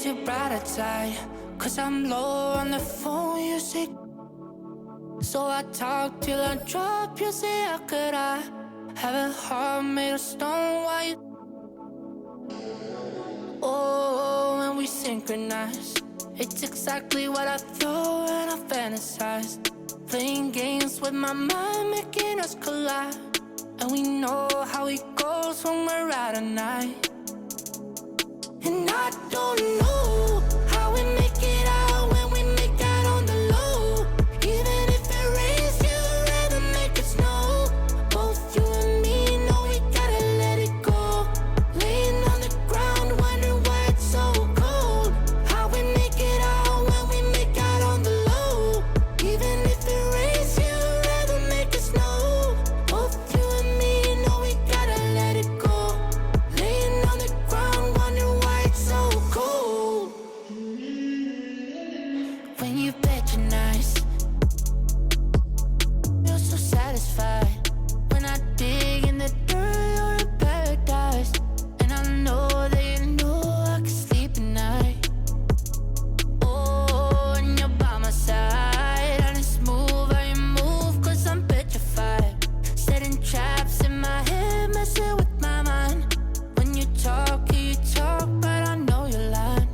makes you brighter side. Cause I'm low on the phone, you say. So I talk till I drop, you say how could I have a heart made of stone while you. Oh, when we synchronize, it's exactly what I thought when I fantasized. Playing games with my mind, making us collide. And we know how it goes when we're out at night. And I don't know how we make it out when we make out on the low. Even if it rains, you'd rather make it snow. Both you and me know we gotta let it go. Laying on the ground, wondering why it's so cold. How we make it out when we make out on the low. Even if it rains, you'd rather make it snow. Both you and me know we gotta let it go. Laying on the ground, wondering why it's so cold. When you bet you're nice, you're so satisfied. When I dig in the dirt, you're in paradise. And I know that you know I can sleep at night. Oh, and you're by my side. I just move how you move, cause I'm petrified. Setting traps in my head, messing with my mind. When you talk, but I know you're lying.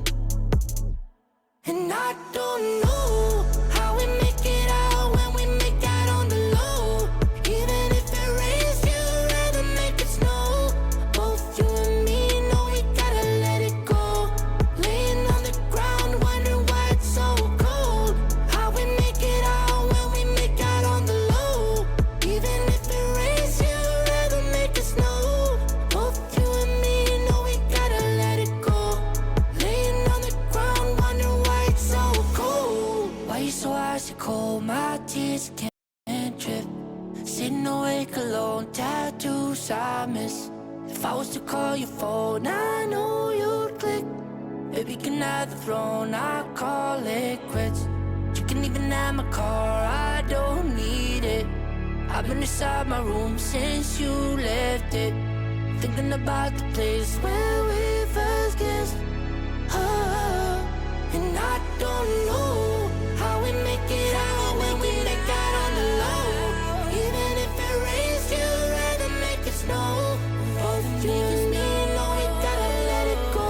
And I don't know how we make it out when we make out on the low. Even if it rains, you'd rather make it snow. Both you and me know we gotta let it go. Laying on the ground, wondering why it's so cold. How we make it out when we make out on the low. Even if it rains, you'd rather make it snow. Both you and me know we gotta let it go. Laying on the ground, wondering why it's so cold. Why you so icy cold? My tears can't drip. Sitting awake alone, tattoos I miss. If I was to call your phone, I know you'd click. Baby, can I have the throne? I call it quits. You can even have my car, I don't need it. I've been inside my room since you left it. Thinking about the place where we first kissed. Oh, and I don't know how we make it out when we make out on the low. Even if it rains, you'd rather make it snow. Both you and me know we gotta let it go.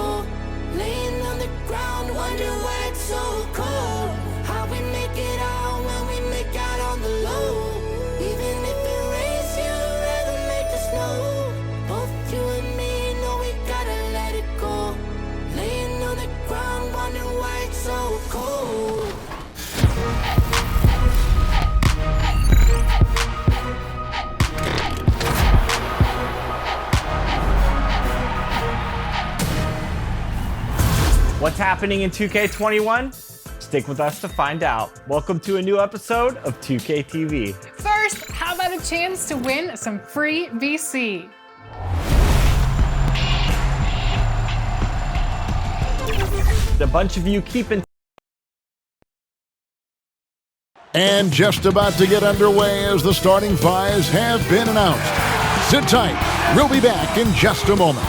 Laying on the ground, wondering why it's so cold. How we make it out when we make out on the low. Even if it rains, you'd rather make it snow. Both you and me know we gotta let it go. Laying on the ground, wondering why it's so cold. What's happening in 2K21? Stick with us to find out. Welcome to a new episode of 2K TV. First, how about a chance to win some free VC? A bunch of you keep in And just about to get underway as the starting fives have been announced. Sit tight. We'll be back in just a moment.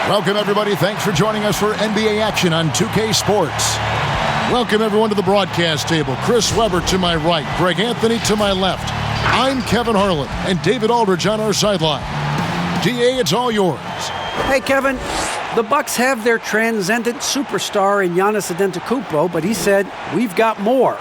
Welcome, everybody. Thanks for joining us for NBA action on 2K Sports. Welcome, everyone, to the broadcast table. Chris Webber to my right, Greg Anthony to my left. I'm Kevin Harlan, and David Aldridge on our sideline. DA, it's all yours. Hey, Kevin. The Bucks have their transcendent superstar in Giannis Antetokounmpo, but he said, we've got more.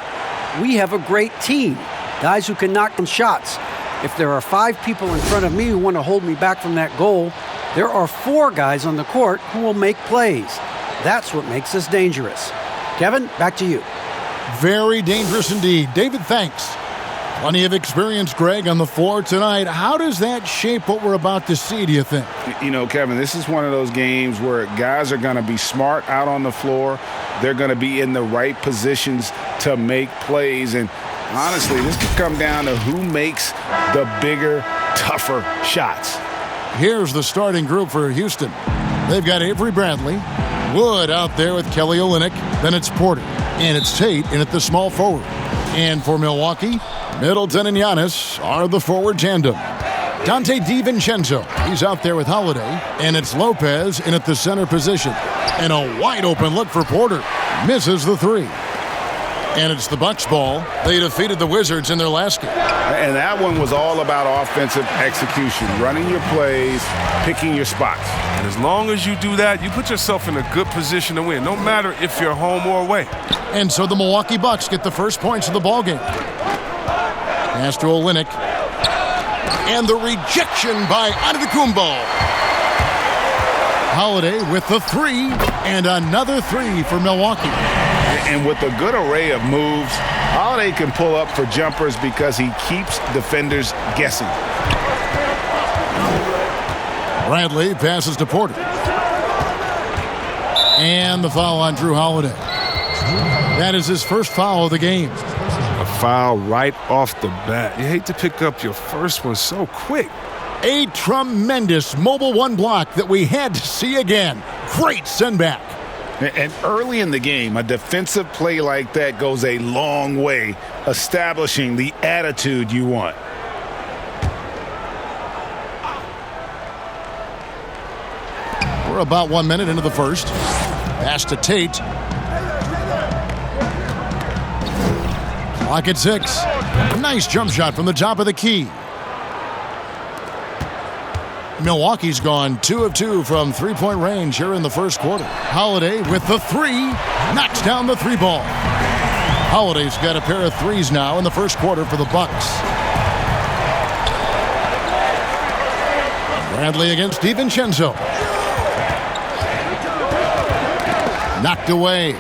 We have a great team, guys who can knock down shots. If there are 5 people in front of me who want to hold me back from that goal, there are 4 guys on the court who will make plays. That's what makes us dangerous. Kevin, back to you. Very dangerous indeed. David, thanks. Plenty of experience, Greg, on the floor tonight. How does that shape what we're about to see, do you think? You know, Kevin, this is one of those games where guys are going to be smart out on the floor. They're going to be in the right positions to make plays. And honestly, this could come down to who makes the bigger, tougher shots. Here's the starting group for Houston. They've got Avery Bradley, Wood out there with Kelly Olynyk, then it's Porter, and it's Tate in at the small forward. And for Milwaukee, Middleton and Giannis are the forward tandem. Dante DiVincenzo, he's out there with Holiday, and it's Lopez in at the center position. And a wide open look for Porter. Misses the three. And it's the Bucks ball. They defeated the Wizards in their last game. And that one was all about offensive execution, running your plays, picking your spots. And as long as you do that, you put yourself in a good position to win, no matter if you're home or away. And so the Milwaukee Bucks get the first points of the ballgame. Pass to Olynyk. And the rejection by Antetokounmpo. Holiday with the three, and another three for Milwaukee. And with a good array of moves, Holiday can pull up for jumpers because he keeps defenders guessing. Bradley passes to Porter. And the foul on Drew Holiday. That is his first foul of the game. A foul right off the bat. You hate to pick up your first one so quick. A tremendous Mobile One block that we had to see again. Great send back. And early in the game, a defensive play like that goes a long way, establishing the attitude you want. We're about 1 minute into the first. Pass to Tate. Clock at 6. Nice jump shot from the top of the key. Milwaukee's gone 2 of 2 from three-point range here in the first quarter. Holiday with the three, knocks down the three ball. Holiday's got a pair of threes now in the first quarter for the Bucks. Bradley against DiVincenzo. Knocked away.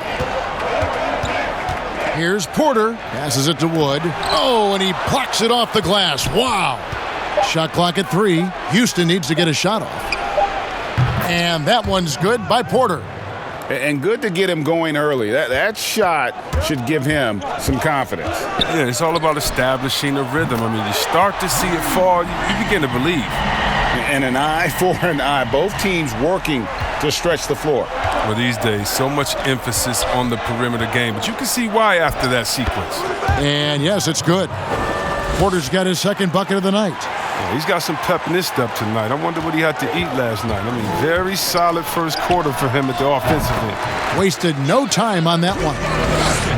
Here's Porter, passes it to Wood. Oh, and he plucks it off the glass. Wow. Shot clock at 3. Houston needs to get a shot off. And that one's good by Porter. And good to get him going early. That shot should give him some confidence. Yeah, it's all about establishing a rhythm. I mean, you start to see it fall, you begin to believe. And an eye for an eye. Both teams working to stretch the floor. Well, these days, so much emphasis on the perimeter game. But you can see why after that sequence. And yes, it's good. Porter's got his second bucket of the night. Yeah, he's got some pep in his step tonight. I wonder what he had to eat last night. I mean, very solid first quarter for him at the offensive end. Wasted no time on that one.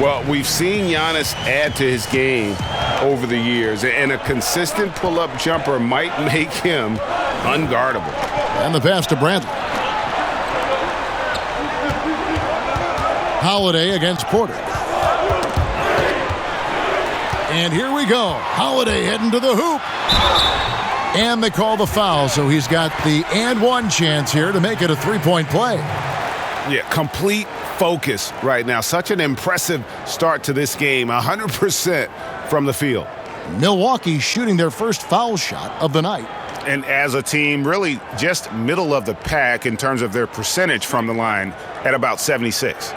Well, we've seen Giannis add to his game over the years, and a consistent pull-up jumper might make him unguardable. And the pass to Bradley. Holiday against Porter. And here we go. Holiday heading to the hoop. And they call the foul, so he's got the and one chance here to make it a three-point play. Yeah, complete focus right now. Such an impressive start to this game. 100% from the field. Milwaukee shooting their first foul shot of the night. And as a team, really just middle of the pack in terms of their percentage from the line at about 76.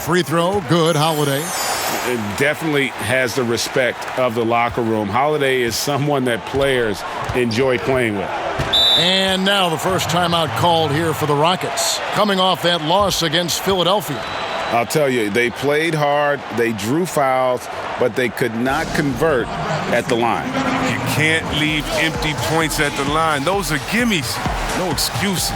Free throw, good, Holiday. It definitely has the respect of the locker room. Holiday is someone that players enjoy playing with. And now the first timeout called here for the Rockets, coming off that loss against Philadelphia. I'll tell you, they played hard, they drew fouls, but they could not convert at the line. You can't leave empty points at the line. Those are gimmies, no excuses.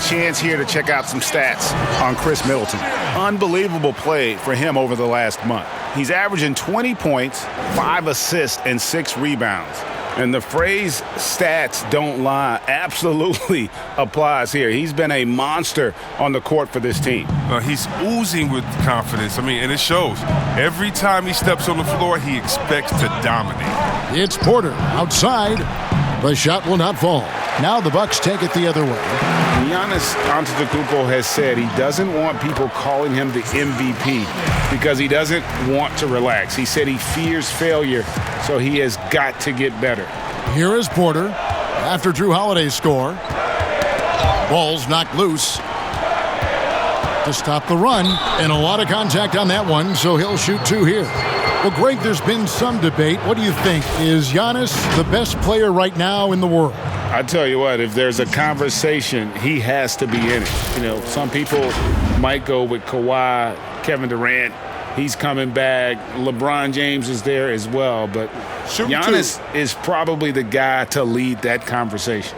Chance here to check out some stats on Chris Middleton. Unbelievable play for him over the last month. He's averaging 20 points, 5 assists, and 6 rebounds. And the phrase stats don't lie absolutely applies here. He's been a monster on the court for this team. He's oozing with confidence. And it shows. Every time he steps on the floor, he expects to dominate. It's Porter outside. The shot will not fall. Now the Bucks take it the other way. Giannis Antetokounmpo has said he doesn't want people calling him the MVP because he doesn't want to relax. He said he fears failure, so he has got to get better. Here is Porter after Drew Holiday's score. Ball's knocked loose to stop the run, and a lot of contact on that one, so he'll shoot 2 here. Well, Greg, there's been some debate. What do you think? Is Giannis the best player right now in the world? I tell you what, if there's a conversation, he has to be in it. Some people might go with Kawhi, Kevin Durant. He's coming back. LeBron James is there as well. But Giannis is probably the guy to lead that conversation.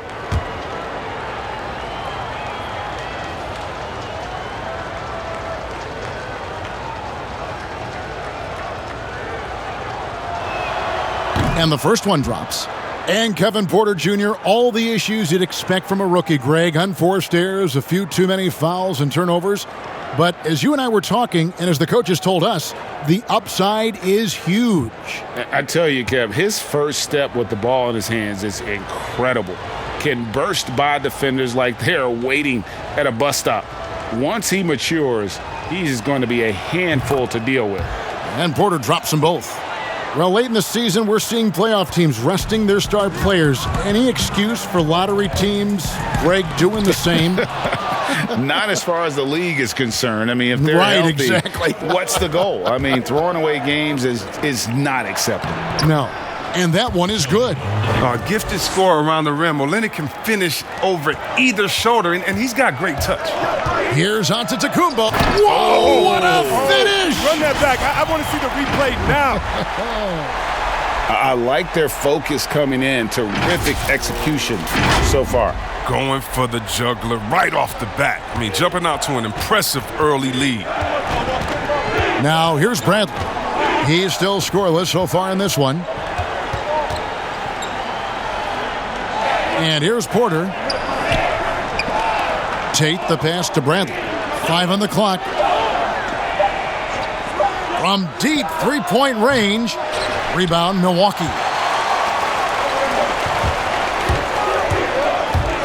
And the first one drops. And Kevin Porter Jr., all the issues you'd expect from a rookie, Greg. Unforced errors, a few too many fouls and turnovers. But as you and I were talking, and as the coaches told us, the upside is huge. I tell you, Kev, his first step with the ball in his hands is incredible. Can burst by defenders like they're waiting at a bus stop. Once he matures, he's going to be a handful to deal with. And Porter drops them both. Well, late in the season, we're seeing playoff teams resting their star players. Any excuse for lottery teams, Greg, doing the same? Not as far as the league is concerned. If they're healthy, exactly. What's the goal? Throwing away games is not acceptable. No. And that one is good. Gifted score around the rim. Olynyk can finish over either shoulder, and he's got great touch. Here's Antetokounmpo. Whoa, what a finish! Run that back. I want to see the replay now. I like their focus coming in. Terrific execution so far. Going for the juggler right off the bat. Jumping out to an impressive early lead. Now, here's Bradley. He's still scoreless so far in this one. And here's Porter. Tate the pass to Bradley. 5 on the clock. From deep three-point range. Rebound, Milwaukee.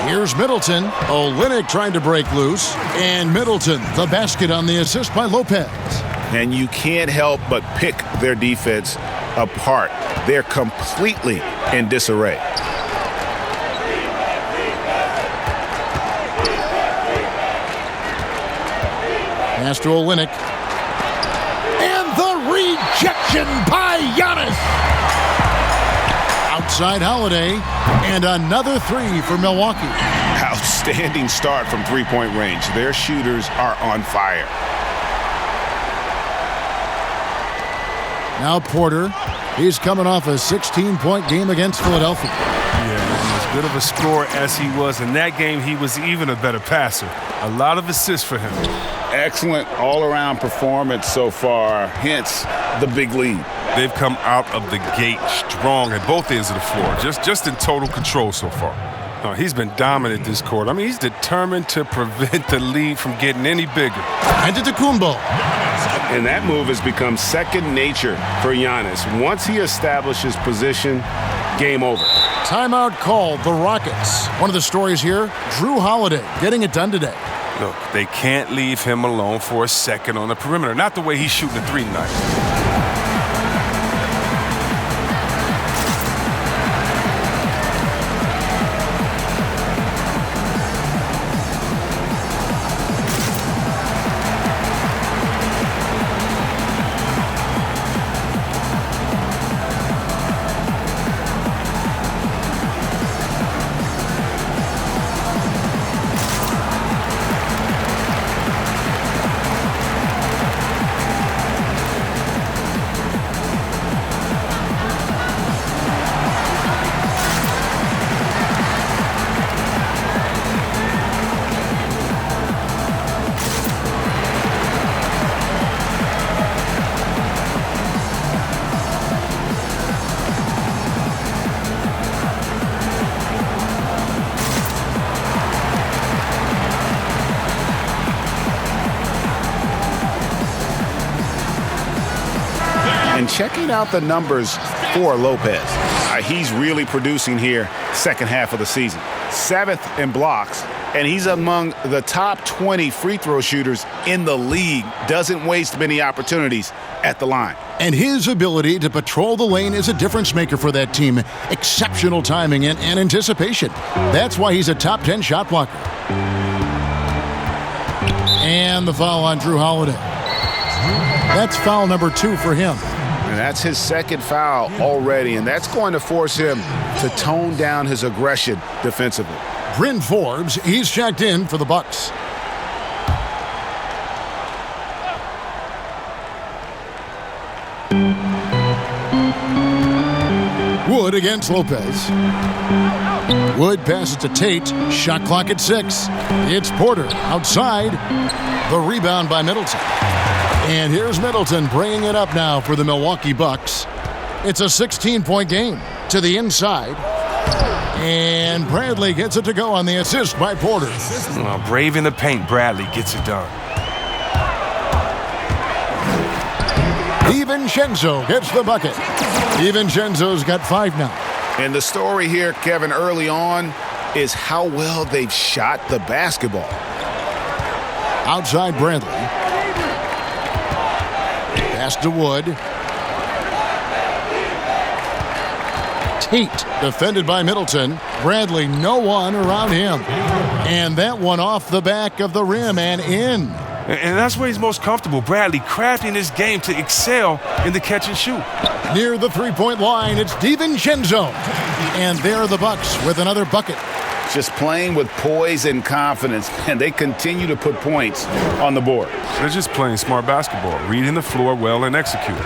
Here's Middleton. Olynyk trying to break loose. And Middleton, the basket on the assist by Lopez. And you can't help but pick their defense apart. They're completely in disarray. Pass to Olynyk. And the rejection by Giannis. Outside Holiday. And another 3 for Milwaukee. Outstanding start from three-point range. Their shooters are on fire. Now Porter. He's coming off a 16-point game against Philadelphia. Yeah, as good of a scorer as he was in that game, he was even a better passer. A lot of assists for him. Excellent all-around performance so far, hence the big lead. They've come out of the gate strong at both ends of the floor, just in total control so far. He's been dominant this quarter. He's determined to prevent the lead from getting any bigger. Antetokounmpo. And that move has become second nature for Giannis. Once he establishes position, game over. Timeout called, the Rockets. One of the stories here, Drew Holiday getting it done today. Look, they can't leave him alone for a second on the perimeter. Not the way he's shooting the 3 tonight. And checking out the numbers for Lopez. He's really producing here second half of the season. 7th in blocks, and he's among the top 20 free throw shooters in the league. Doesn't waste many opportunities at the line. And his ability to patrol the lane is a difference maker for that team. Exceptional timing and anticipation. That's why he's a top 10 shot blocker. And the foul on Drew Holiday. That's foul number 2 for him. And that's his second foul already, and that's going to force him to tone down his aggression defensively. Bryn Forbes, he's checked in for the Bucks. Wood against Lopez. Wood passes to Tate. Shot clock at 6. It's Porter outside. The rebound by Middleton. And here's Middleton bringing it up now for the Milwaukee Bucks. It's a 16-point game to the inside. And Bradley gets it to go on the assist by Porter. Brave in the paint, Bradley gets it done. DiVincenzo gets the bucket. DiVincenzo's got 5 now. And the story here, Kevin, early on is how well they've shot the basketball. Outside Bradley. Pass to Wood. Tate defended by Middleton. Bradley, no one around him. And that one off the back of the rim and in. And that's where he's most comfortable. Bradley crafting his game to excel in the catch and shoot. Near the three-point line, it's DiVincenzo. And there are the Bucks with another bucket. Just playing with poise and confidence, and they continue to put points on the board. They're just playing smart basketball, reading the floor well and executing.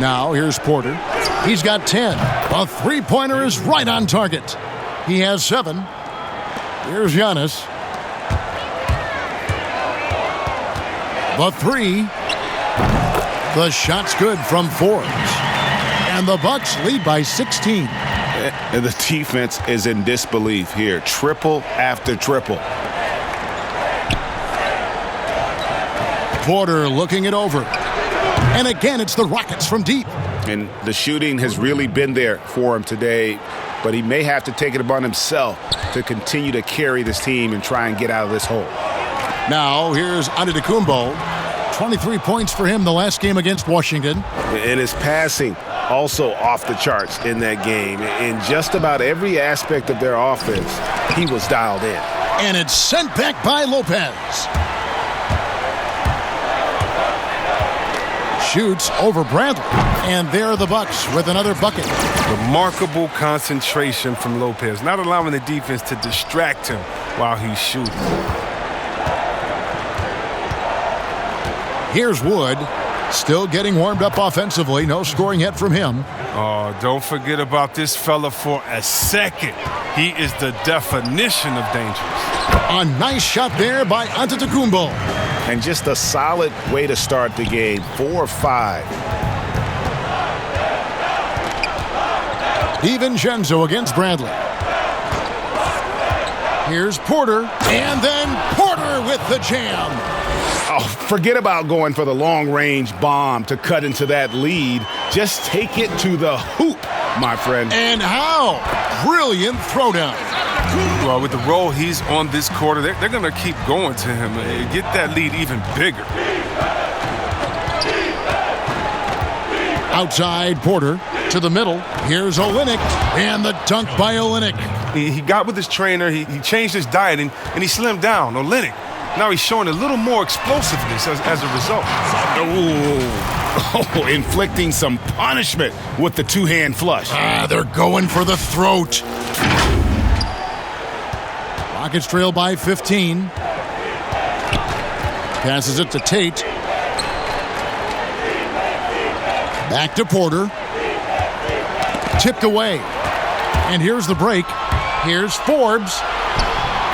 Now here's Porter. He's got 10. A three-pointer is right on target. He has 7. Here's Giannis. The 3. The shot's good from Forbes. And the Bucks lead by 16. And the defense is in disbelief here. Triple after triple. Porter looking it over. And again, it's the Rockets from deep. And the shooting has really been there for him today, but he may have to take it upon himself to continue to carry this team and try and get out of this hole. Now, here's Antetokounmpo. 23 points for him the last game against Washington. And his passing also off the charts in that game. In just about every aspect of their offense, he was dialed in. And it's sent back by Lopez. Shoots over Bradley. And there are the Bucks with another bucket. Remarkable concentration from Lopez, not allowing the defense to distract him while he's shooting. Here's Wood. Still getting warmed up offensively. No scoring yet from him. Oh, don't forget about this fella for a second. He is the definition of dangerous. A nice shot there by Antetokounmpo. And just a solid way to start the game. 4-5. DiVincenzo against Bradley. Here's Porter. And then Porter with the jam. Oh, forget about going for the long-range bomb to cut into that lead. Just take it to the hoop, my friend. And how? Brilliant throwdown. Well, with the role he's on this quarter, they're going to keep going to him and get that lead even bigger. Outside Porter to the middle. Here's Olynyk. And the dunk by Olynyk. He got with his trainer. He changed his diet, and he slimmed down. Olynyk. Now he's showing a little more explosiveness as a result. Oh, inflicting some punishment with the two-hand flush. They're going for the throat. Rockets trail by 15. Passes it to Tate. Back to Porter. Tipped away. And here's the break. Here's Forbes.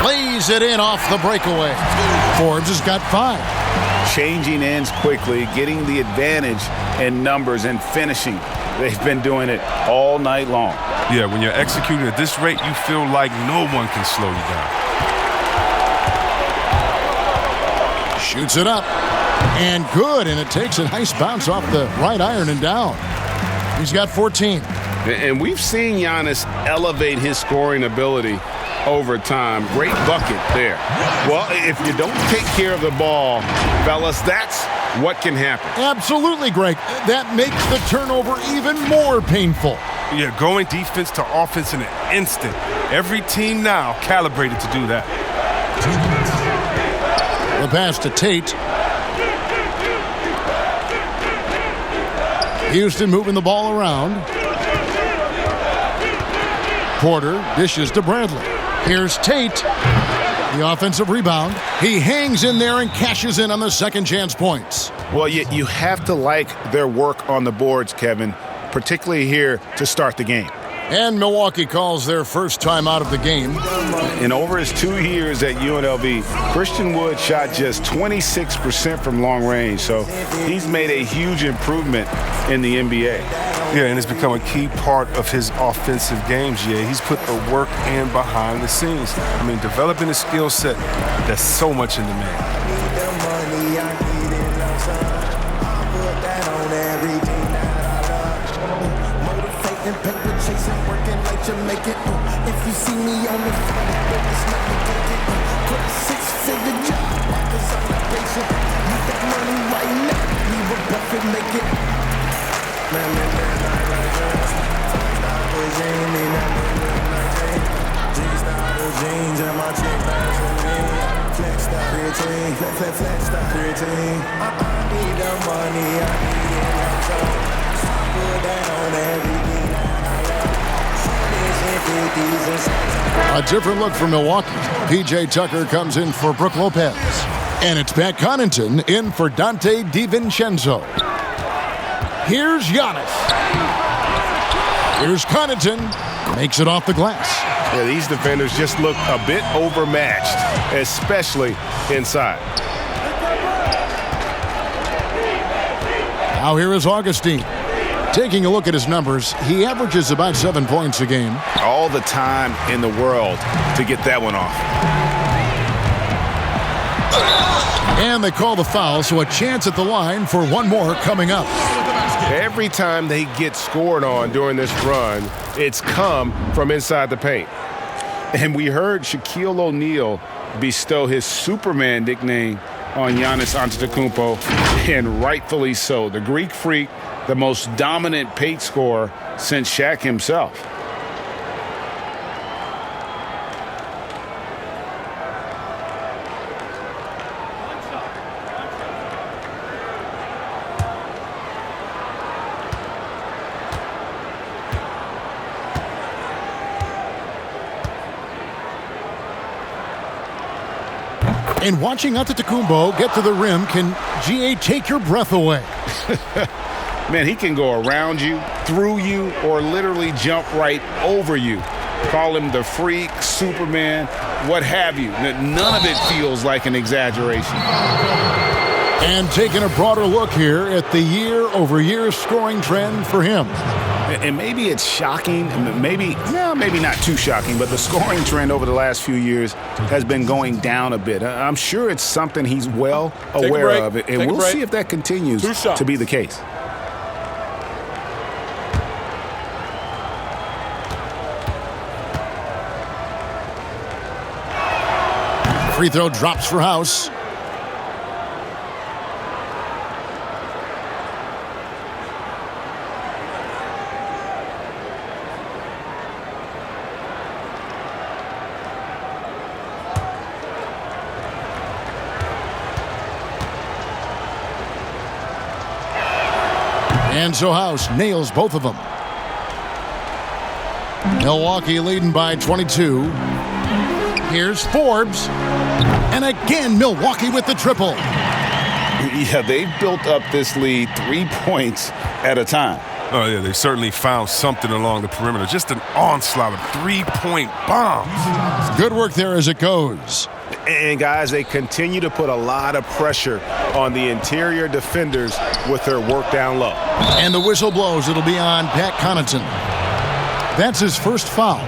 Lays it in off the breakaway. Forbes has got 5. Changing ends quickly, getting the advantage in numbers and finishing. They've been doing it all night long. Yeah, when you're executing at this rate, you feel like no one can slow you down. Shoots it up. And good, and it takes a nice bounce off the right iron and down. He's got 14. And we've seen Giannis elevate his scoring ability over time. Great bucket there. Well, if you don't take care of the ball, fellas, that's what can happen. Absolutely, Greg. That makes the turnover even more painful. Yeah, going defense to offense in an instant. Every team now calibrated to do that. The pass to Tate. Houston moving the ball around. Porter dishes to Bradley. Here's Tate. The offensive rebound. He hangs in there and cashes in on the second chance points. Well, you have to like their work on the boards, Kevin, particularly here to start the game. And Milwaukee calls their first time out of the game. In over his 2 years at UNLV, Christian Wood shot just 26% from long range, so he's made a huge improvement in the NBA. Yeah, and it's become a key part of his offensive games. Yeah, he's put the work in behind the scenes. I mean, developing a skill set that's so much in demand. If you see me on the phone, it's not a ticket. Put a six-figure job, cause I'm not patient. You got money right now, leave a bucket, make it. Jeans and my chick flex that routine, flex that routine. I need the money, I need it. So put that on everything. A different look for Milwaukee. P.J. Tucker comes in for Brook Lopez. And it's Pat Connaughton in for Dante DiVincenzo. Here's Giannis. Here's Connaughton. Makes it off the glass. Yeah, these defenders just look a bit overmatched, especially inside. Now here is Augustine. Taking a look at his numbers, he averages about 7 points a game. All the time in the world to get that one off. And they call the foul, so a chance at the line for one more coming up. Every time they get scored on during this run, it's come from inside the paint. And we heard Shaquille O'Neal bestow his Superman nickname on Giannis Antetokounmpo, and rightfully so. The Greek Freak, the most dominant paint scorer since Shaq himself. And watching Antetokounmpo get to the rim can, GA, take your breath away. Man, he can go around you, through you, or literally jump right over you. Call him the Freak, Superman, what have you. None of it feels like an exaggeration. And taking a broader look here at the year-over-year scoring trend for him. And maybe it's shocking, maybe not too shocking, but the scoring trend over the last few years has been going down a bit. I'm sure it's something he's well aware of, and we'll see if that continues to be the case. Free throw drops for House. And so House nails both of them. Milwaukee leading by 22. Here's Forbes. And again, Milwaukee with the triple. Yeah, they've built up this lead 3 points at a time. Oh, yeah, they certainly found something along the perimeter. Just an onslaught of three-point bombs. Good work there as it goes. And, guys, they continue to put a lot of pressure on the interior defenders with their work down low. And the whistle blows. It'll be on Pat Connaughton. That's his first foul.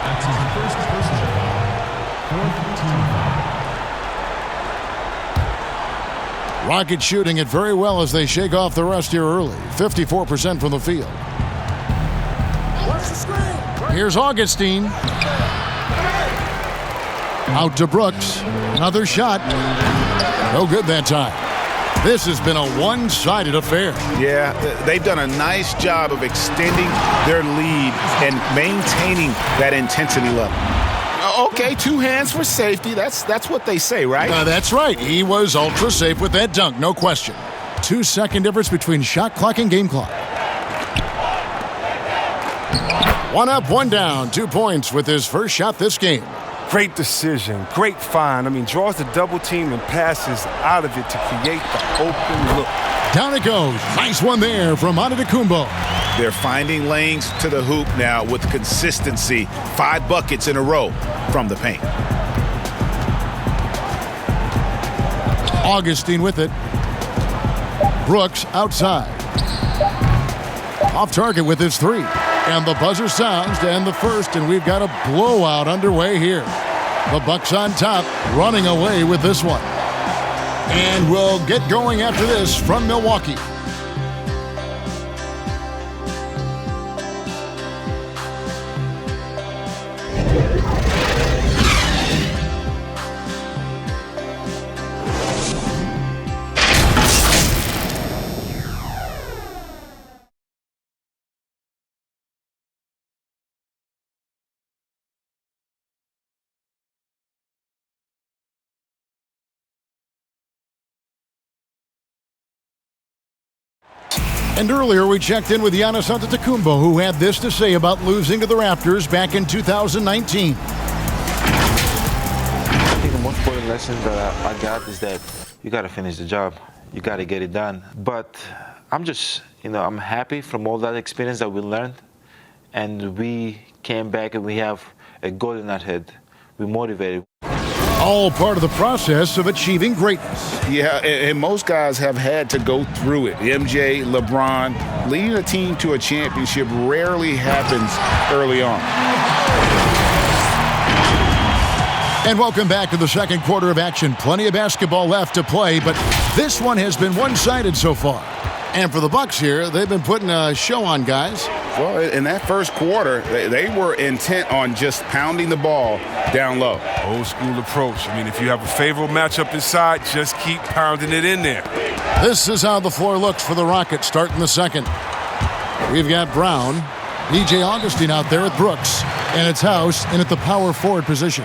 That's his first personal. Fourth team foul. Rockets shooting it very well as they shake off the rust here early. 54% from the field. Here's Augustine. Out to Brooks. Another shot. No good that time. This has been a one-sided affair. Yeah, they've done a nice job of extending their lead and maintaining that intensity level. Okay, 2 hands for safety. That's what they say, right? That's right. He was ultra safe with that dunk, no question. 2-second difference between shot clock and game clock. 1 up, 1 down. 2 points with his first shot this game. Great decision, great find. I mean, draws the double team and passes out of it to create the open look. Down it goes. Nice one there from Antetokounmpo. They're finding lanes to the hoop now with consistency. 5 buckets in a row from the paint. Augustine with it. Brooks outside. Off target with his 3. And the buzzer sounds to end the first, and we've got a blowout underway here. The Bucks on top, running away with this one. And we'll get going after this from Milwaukee. And earlier we checked in with Giannis Antetokounmpo, who had this to say about losing to the Raptors back in 2019. I think the most important lesson that I got is that you got to finish the job. You got to get it done. But I'm just, I'm happy from all that experience that we learned. And we came back and we have a goal in our head. We're motivated. All part of the process of achieving greatness. Yeah, and most guys have had to go through it. MJ, LeBron, leading a team to a championship rarely happens early on. And welcome back to the second quarter of action. Plenty of basketball left to play, but this one has been one-sided so far. And for the Bucks here, they've been putting a show on, guys. Well, in that first quarter, they were intent on just pounding the ball down low. Old school approach. I mean, if you have a favorable matchup inside, just keep pounding it in there. This is how the floor looks for the Rockets starting the second. We've got Brown, DJ Augustine out there with Brooks, and it's House in at the power forward position.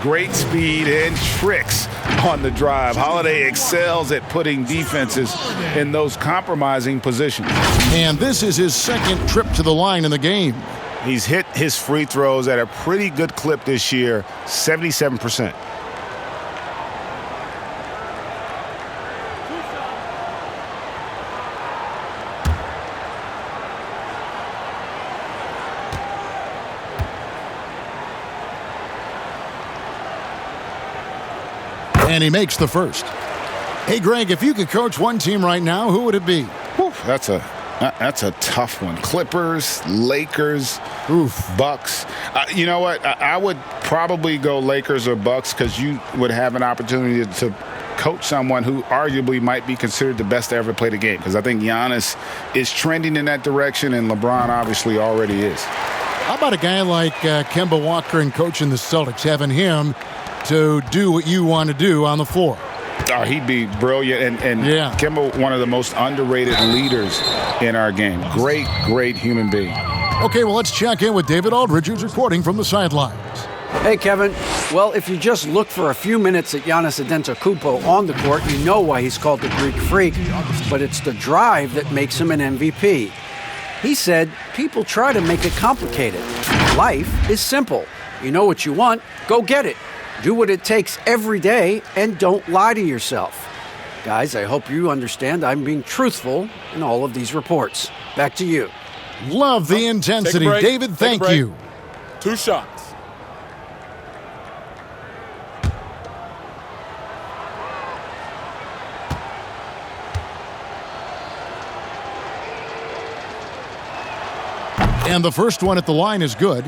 Great speed and tricks on the drive. Holiday excels at putting defenses in those compromising positions. And this is his second trip to the line in the game. He's hit his free throws at a pretty good clip this year, 77%. And he makes the first. Hey, Greg, if you could coach one team right now, who would it be? Whew, that's a tough one. Clippers, Lakers, Bucks. You know what? I would probably go Lakers or Bucks because you would have an opportunity to coach someone who arguably might be considered the best to ever play the game, because I think Giannis is trending in that direction, and LeBron obviously already is. How about a guy like Kemba Walker and coaching the Celtics, having him to do what you want to do on the floor? Oh, he'd be brilliant. And yeah. Kemba, one of the most underrated leaders in our game. Great human being. Okay, well, let's check in with David Aldridge, who's reporting from the sidelines. Hey, Kevin. Well, if you just look for a few minutes at Giannis Antetokounmpo on the court, you know why he's called the Greek Freak. But it's the drive that makes him an MVP. He said, people try to make it complicated. Life is simple. You know what you want, go get it. Do what it takes every day and don't lie to yourself. Guys, I hope you understand I'm being truthful in all of these reports. Back to you. Love the intensity. David, thank you. 2 shots. And the first one at the line is good.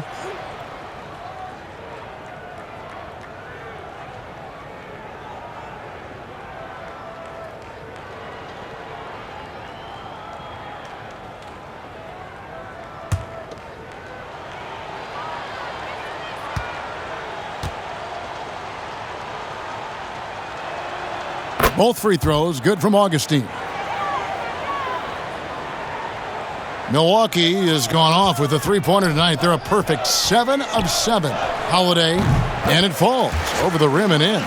Both free throws good from Augustine. Milwaukee has gone off with a three-pointer tonight. They're a perfect 7 of 7. Holiday, and it falls over the rim and in.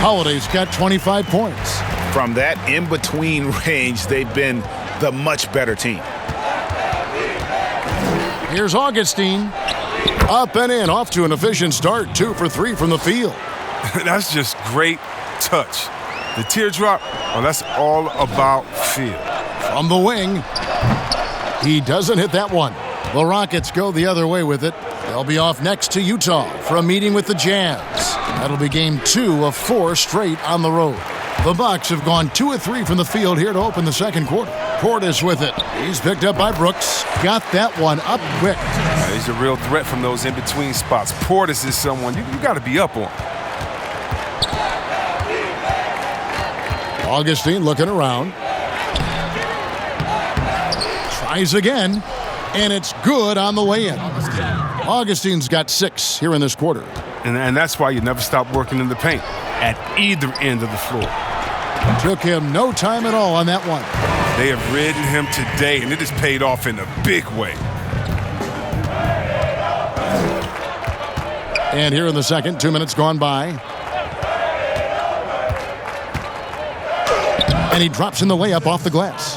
Holiday's got 25 points. From that in-between range, they've been the much better team. Here's Augustine. Up and in, off to an efficient start. 2 for 3 from the field. That's just great touch. The teardrop, well, that's all about feel. From the wing. He doesn't hit that one. The Rockets go the other way with it. They'll be off next to Utah for a meeting with the Jazz. That'll be game 2 of 4 straight on the road. The Bucks have gone 2 of 3 from the field here to open the second quarter. Portis with it. He's picked up by Brooks. Got that one up quick. He's a real threat from those in-between spots. Portis is someone you got to be up on. Augustine looking around. Tries again, and it's good on the way in. Augustine's got 6 here in this quarter. And that's why you never stop working in the paint at either end of the floor. Took him no time at all on that one. They have ridden him today, and it has paid off in a big way. And here in the second, 2 minutes gone by. And he drops in the layup off the glass.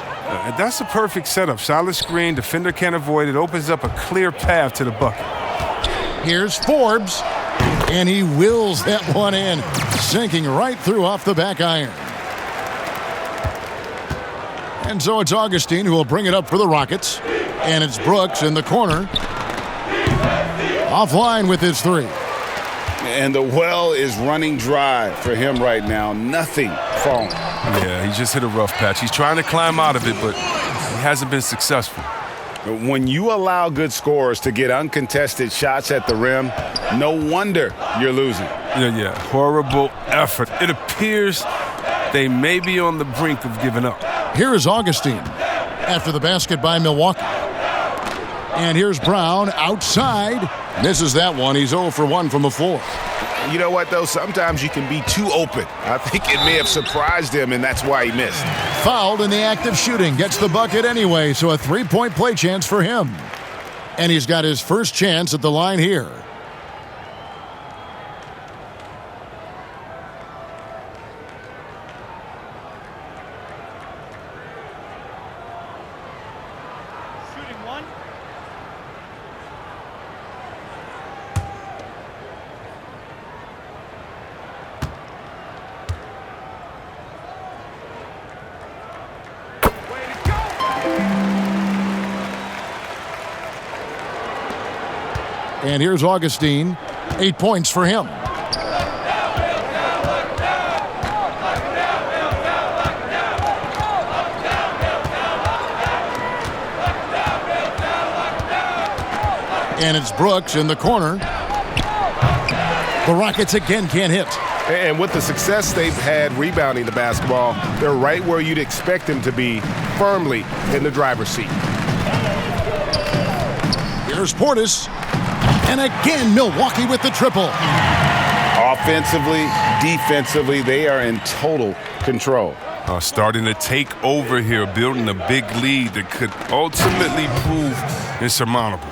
That's a perfect setup. Solid screen, defender can't avoid it. Opens up a clear path to the bucket. Here's Forbes, and he wills that one in, sinking right through off the back iron. And so it's Augustine who will bring it up for the Rockets. And it's Brooks in the corner. Offline with his 3. And the well is running dry for him right now. Nothing falling. Yeah, he just hit a rough patch. He's trying to climb out of it, but he hasn't been successful. When you allow good scorers to get uncontested shots at the rim, no wonder you're losing. Yeah. Horrible effort. It appears they may be on the brink of giving up. Here is Augustine after the basket by Milwaukee. And here's Brown outside. Misses that one. He's 0 for 1 from the floor. You know what, though? Sometimes you can be too open. I think it may have surprised him, and that's why he missed. Fouled in the act of shooting. Gets the bucket anyway, so a 3-point play chance for him. And he's got his first chance at the line here. Shooting 1. And here's Augustine. 8 points for him. And it's Brooks in the corner. The Rockets again can't hit. And with the success they've had rebounding the basketball, they're right where you'd expect them to be, firmly in the driver's seat. Here's Portis. And again, Milwaukee with the triple. Offensively, defensively, they are in total control. Starting to take over here, building a big lead that could ultimately prove insurmountable.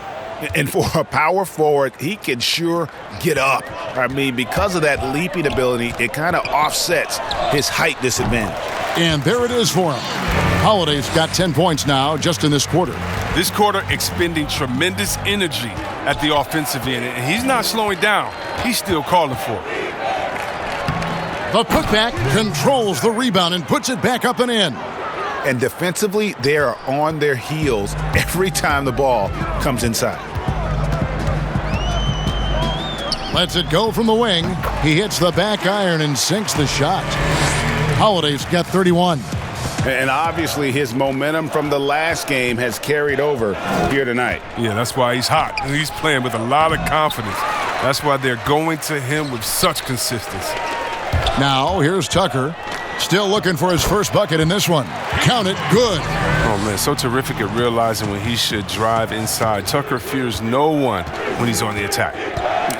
And for a power forward, he can sure get up. I mean, because of that leaping ability, it kind of offsets his height disadvantage. And there it is for him. Holiday's got 10 points now just in this quarter. This quarter expending tremendous energy at the offensive end, and he's not slowing down. He's still calling for it. The putback controls the rebound and puts it back up and in. And defensively, they are on their heels every time the ball comes inside. Lets it go from the wing. He hits the back iron and sinks the shot. Holiday's got 31. And obviously his momentum from the last game has carried over here tonight. Yeah, that's why he's hot. He's playing with a lot of confidence. That's why they're going to him with such consistency. Now, here's Tucker. Still looking for his first bucket in this one. Count it, good. Oh, man, so terrific at realizing when he should drive inside. Tucker fears no one when he's on the attack.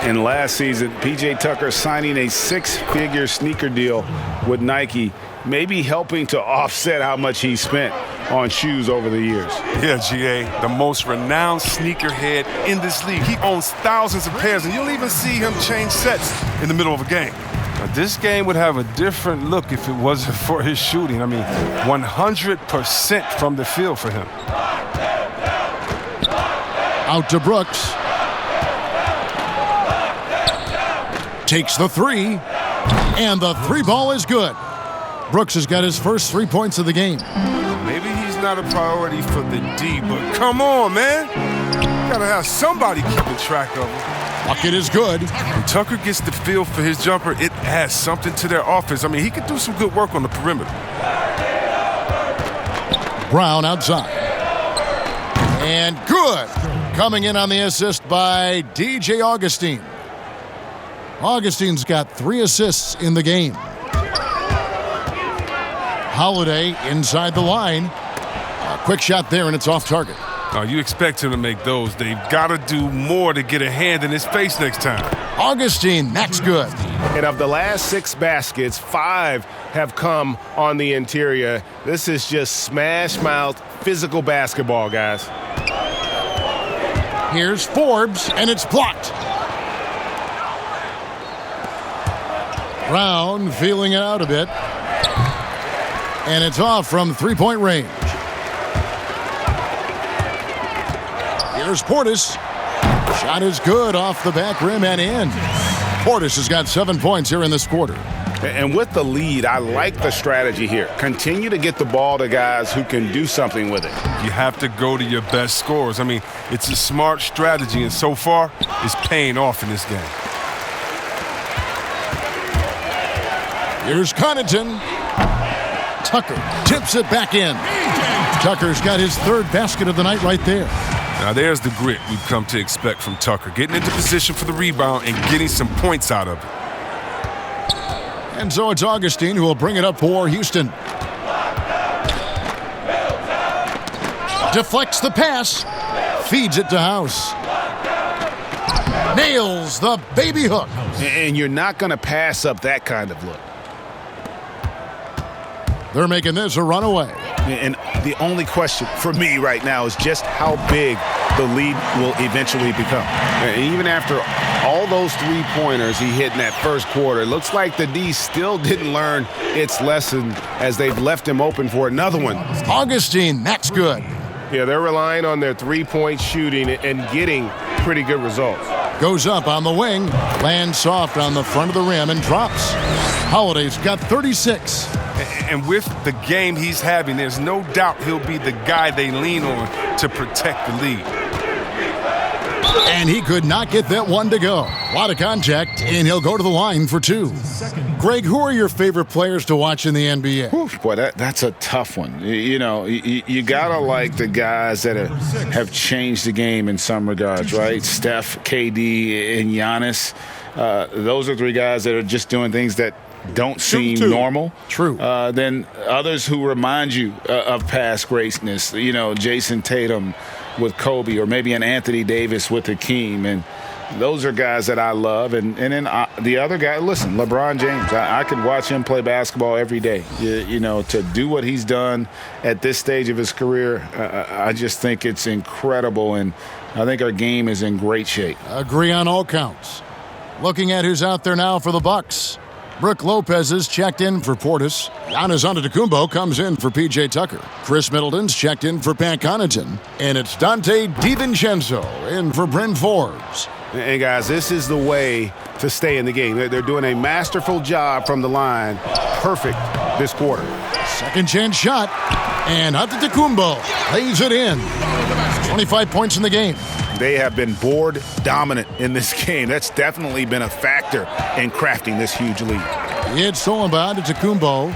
And last season, P.J. Tucker signing a 6-figure sneaker deal with Nike maybe helping to offset how much he spent on shoes over the years. Yeah, GA, the most renowned sneakerhead in this league. He owns thousands of pairs, and you'll even see him change sets in the middle of a game. Now, this game would have a different look if it wasn't for his shooting. I mean, 100% from the field for him. Out to Brooks. Takes the three, and the three ball is good. Brooks has got his first 3 points of the game. Maybe he's not a priority for the D, but come on, man. You gotta have somebody keeping track of him. Bucket is good. When Tucker gets the feel for his jumper, it adds something to their offense. I mean, he could do some good work on the perimeter. Brown outside. And good. Coming in on the assist by DJ Augustine. Augustine's got 3 assists in the game. Holiday inside the line. A quick shot there, and it's off target. You expect him to make those. They've got to do more to get a hand in his face next time. Augustine, that's good. And of the last 6 baskets, 5 have come on the interior. This is just smash-mouth, physical basketball, guys. Here's Forbes, and it's blocked. Brown feeling it out a bit. And it's off from 3-point range. Here's Portis. Shot is good off the back rim and in. Portis has got 7 points here in this quarter. And with the lead, I like the strategy here. Continue to get the ball to guys who can do something with it. You have to go to your best scorers. I mean, it's a smart strategy, and so far, it's paying off in this game. Here's Connaughton. Tucker tips it back in. Tucker's got his 3rd basket of the night right there. Now there's the grit we've come to expect from Tucker. Getting into position for the rebound and getting some points out of it. And so it's Augustine who will bring it up for Houston. Deflects the pass. Feeds it to House. Nails the baby hook. And you're not going to pass up that kind of look. They're making this a runaway. And the only question for me right now is just how big the lead will eventually become. And even after all those 3-pointers he hit in that first quarter, it looks like the D still didn't learn its lesson as they've left him open for another one. Augustine, that's good. Yeah, they're relying on their 3-point shooting and getting pretty good results. Goes up on the wing, lands soft on the front of the rim and drops. Holiday's got 36. And with the game he's having, there's no doubt he'll be the guy they lean on to protect the lead. And he could not get that one to go. A lot of contact, and he'll go to the line for 2. Greg, who are your favorite players to watch in the NBA? Whew, boy, that's a tough one. You got to like the guys that have changed the game in some regards, right? Steph, KD, and Giannis. Those are 3 guys that are just doing things that don't seem normal. True. Then others who remind you of past greatness, Jason Tatum with Kobe, or maybe an Anthony Davis with Hakeem. And those are guys that I love. And then the other guy, listen, LeBron James. I could watch him play basketball every day. To do what he's done at this stage of his career, I just think it's incredible. And I think our game is in great shape. Agree on all counts. Looking at who's out there now for the Bucks. Brook Lopez is checked in for Portis. Giannis Antetokounmpo comes in for P.J. Tucker. Chris Middleton's checked in for Pat Connaughton. And it's Dante DiVincenzo in for Bryn Forbes. And guys, this is the way to stay in the game. They're doing a masterful job from the line. Perfect this quarter. Second chance shot. And Antetokounmpo lays it in. 25 points in the game. They have been board dominant in this game. That's definitely been a factor in crafting this huge lead. It's stolen by Antetokounmpo.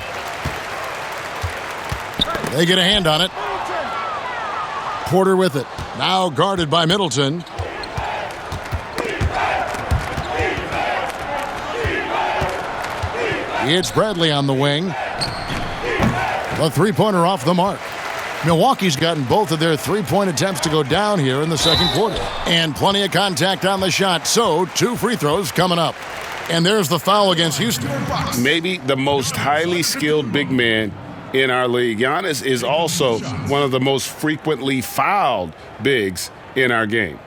They get a hand on it. Porter with it. Now guarded by Middleton. It's Bradley on the wing. The 3-pointer off the mark. Milwaukee's gotten both of their 3-point attempts to go down here in the second quarter. And plenty of contact on the shot, so 2 free throws coming up. And there's the foul against Houston. Maybe the most highly skilled big man in our league. Giannis is also one of the most frequently fouled bigs in our game.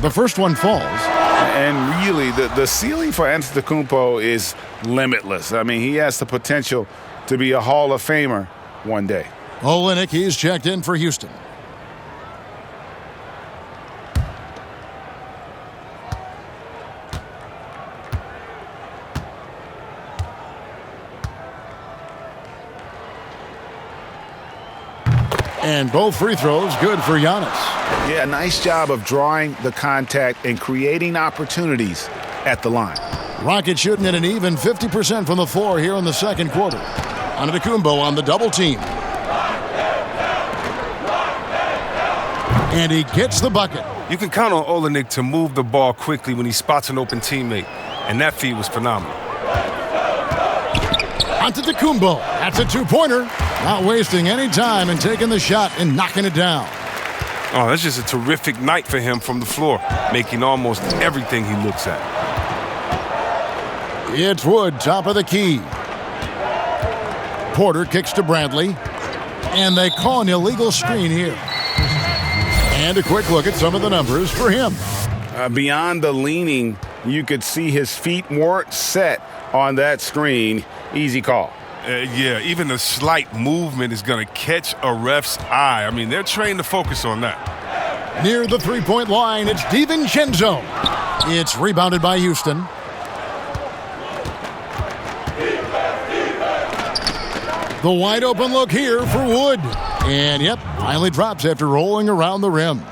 The first one falls. And really, the ceiling for Antetokounmpo is limitless. I mean, he has the potential to be a Hall of Famer one day. Olynyk, he's checked in for Houston. And both free throws good for Giannis. Yeah, nice job of drawing the contact and creating opportunities at the line. Rockets shooting at an even 50% from the floor here in the second quarter. Antetokounmpo on the double team. And he gets the bucket. You can count on Olynyk to move the ball quickly when he spots an open teammate, and that feed was phenomenal. Antetokounmpo, that's a two-pointer. Not wasting any time and taking the shot and knocking it down. Oh, that's just a terrific night for him from the floor, making almost everything he looks at. It's Wood, top of the key. Porter kicks to Bradley. And they call an illegal screen here. And a quick look at some of the numbers for him. Beyond the leaning, you could see his feet weren't set on that screen. Easy call. Yeah, even a slight movement is going to catch a ref's eye. I mean, they're trained to focus on that. Near the three-point line, it's DiVincenzo. It's rebounded by Houston. The wide open look here for Wood. And yep, finally drops after rolling around the rim.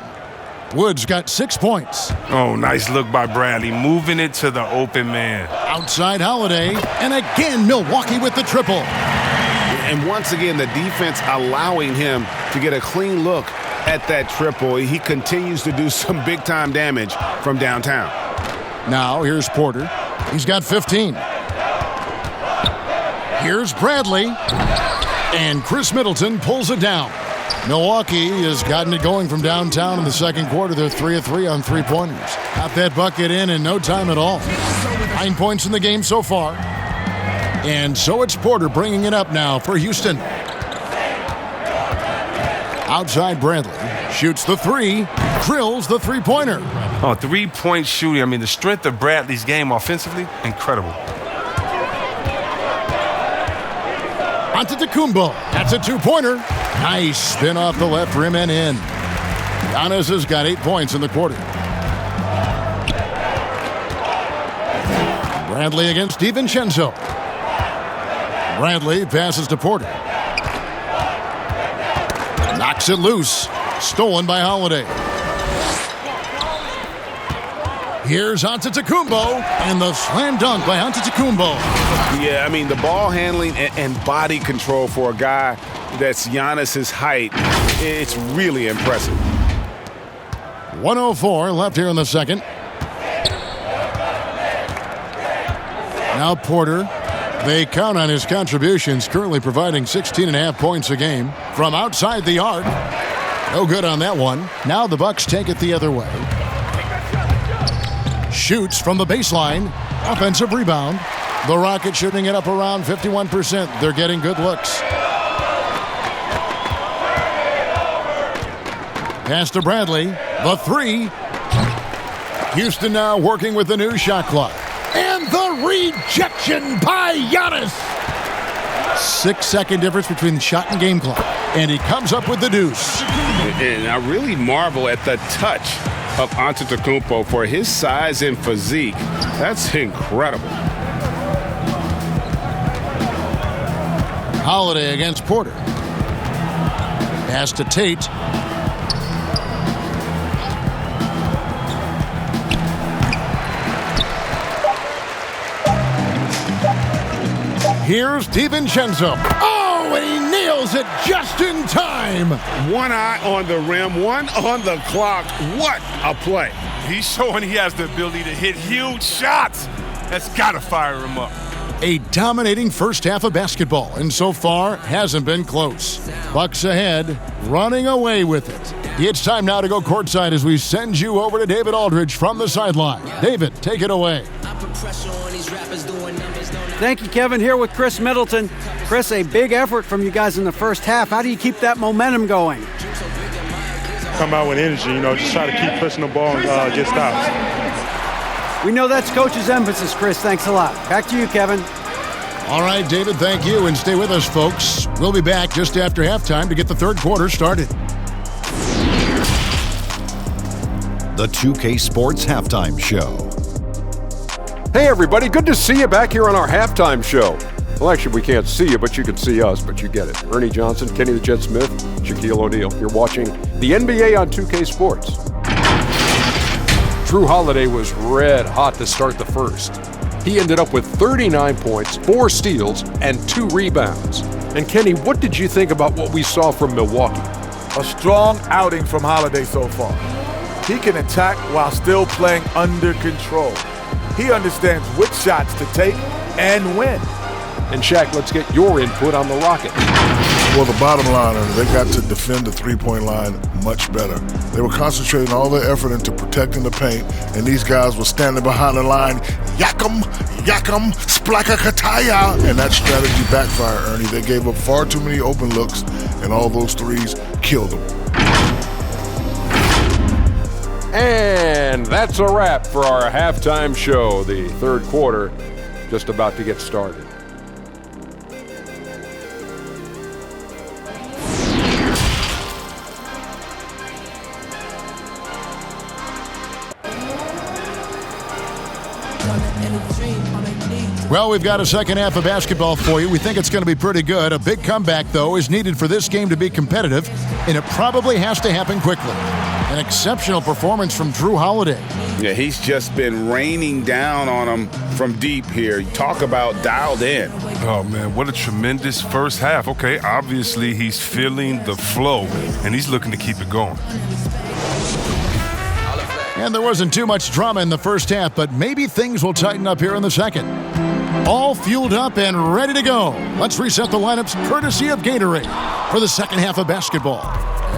Wood's got 6 points. Oh, nice look by Bradley, moving it to the open man. Outside Holiday, and again Milwaukee with the triple. And once again, the defense allowing him to get a clean look at that triple. He continues to do some big-time damage from downtown. Now here's Porter. He's got 15. Here's Bradley. And Chris Middleton pulls it down. Milwaukee has gotten it going from downtown in the second quarter. They're 3 of 3 on three-pointers. Got that bucket in no time at all. 9 points in the game so far. And so it's Porter bringing it up now for Houston. Outside Bradley. Shoots the three. Drills the three-pointer. Oh, three-point shooting. I mean, the strength of Bradley's game offensively, incredible. Antetokounmpo. That's a two-pointer. Nice spin off the left rim and in. Giannis has got 8 points in the quarter. Bradley against DiVincenzo. Bradley passes to Porter. Knocks it loose. Stolen by Holiday. Here's Antetokounmpo, and the slam dunk by Antetokounmpo. Yeah, I mean, the ball handling and body control for a guy that's Giannis's height, it's really impressive. 1:04 left here in the second. Now Porter. They count on his contributions, currently providing 16.5 points a game from outside the arc. No good on that one. Now the Bucks take it the other way. Shoots from the baseline. Offensive rebound. The Rockets shooting it up around 51%. They're getting good looks. Pass to Bradley. The three. Houston now working with the new shot clock. And the rejection by Giannis. 6-second difference between the shot and game clock. And he comes up with the deuce. And I really marvel at the touch of Antetokounmpo for his size and physique. That's incredible. Holiday against Porter. Pass to Tate. Here's DiVincenzo. Oh, and he nails it just in time. One eye on the rim, one on the clock. What a play. He's showing he has the ability to hit huge shots. That's got to fire him up. A dominating first half of basketball, and so far hasn't been close. Bucks ahead, running away with it. It's time now to go courtside as we send you over to David Aldridge from the sideline. David, take it away. Thank you, Kevin. Here with Chris Middleton. Chris, a big effort from you guys in the first half. How do you keep that momentum going? Come out with energy, just try to keep pushing the ball and get stops. We know that's Coach's emphasis, Chris. Thanks a lot. Back to you, Kevin. All right, David, thank you, and stay with us, folks. We'll be back just after halftime to get the third quarter started. The 2K Sports Halftime Show. Hey, everybody. Good to see you back here on our halftime show. Well, actually, we can't see you, but you can see us, but you get it. Ernie Johnson, Kenny the Jet Smith, Shaquille O'Neal. You're watching the NBA on 2K Sports. Drew Holiday was red hot to start the first. He ended up with 39 points, 4 steals, and 2 rebounds. And Kenny, what did you think about what we saw from Milwaukee? A strong outing from Holiday so far. He can attack while still playing under control. He understands which shots to take and when. And Shaq, let's get your input on the Rockets. Well, the bottom line is they got to defend the three-point line much better. They were concentrating all their effort into protecting the paint, and these guys were standing behind the line, yak'em, splakakataya, and that strategy backfired, Ernie. They gave up far too many open looks, and all those threes killed them. And that's a wrap for our halftime show. The third quarter just about to get started. Well, we've got a second half of basketball for you. We think it's going to be pretty good. A big comeback, though, is needed for this game to be competitive, and it probably has to happen quickly. An exceptional performance from Drew Holiday. Yeah, he's just been raining down on him from deep here. Talk about dialed in. Oh, man, what a tremendous first half. Okay, obviously he's feeling the flow, and he's looking to keep it going. And there wasn't too much drama in the first half, but maybe things will tighten up here in the second. All fueled up and ready to go. Let's reset the lineups courtesy of Gatorade for the second half of basketball.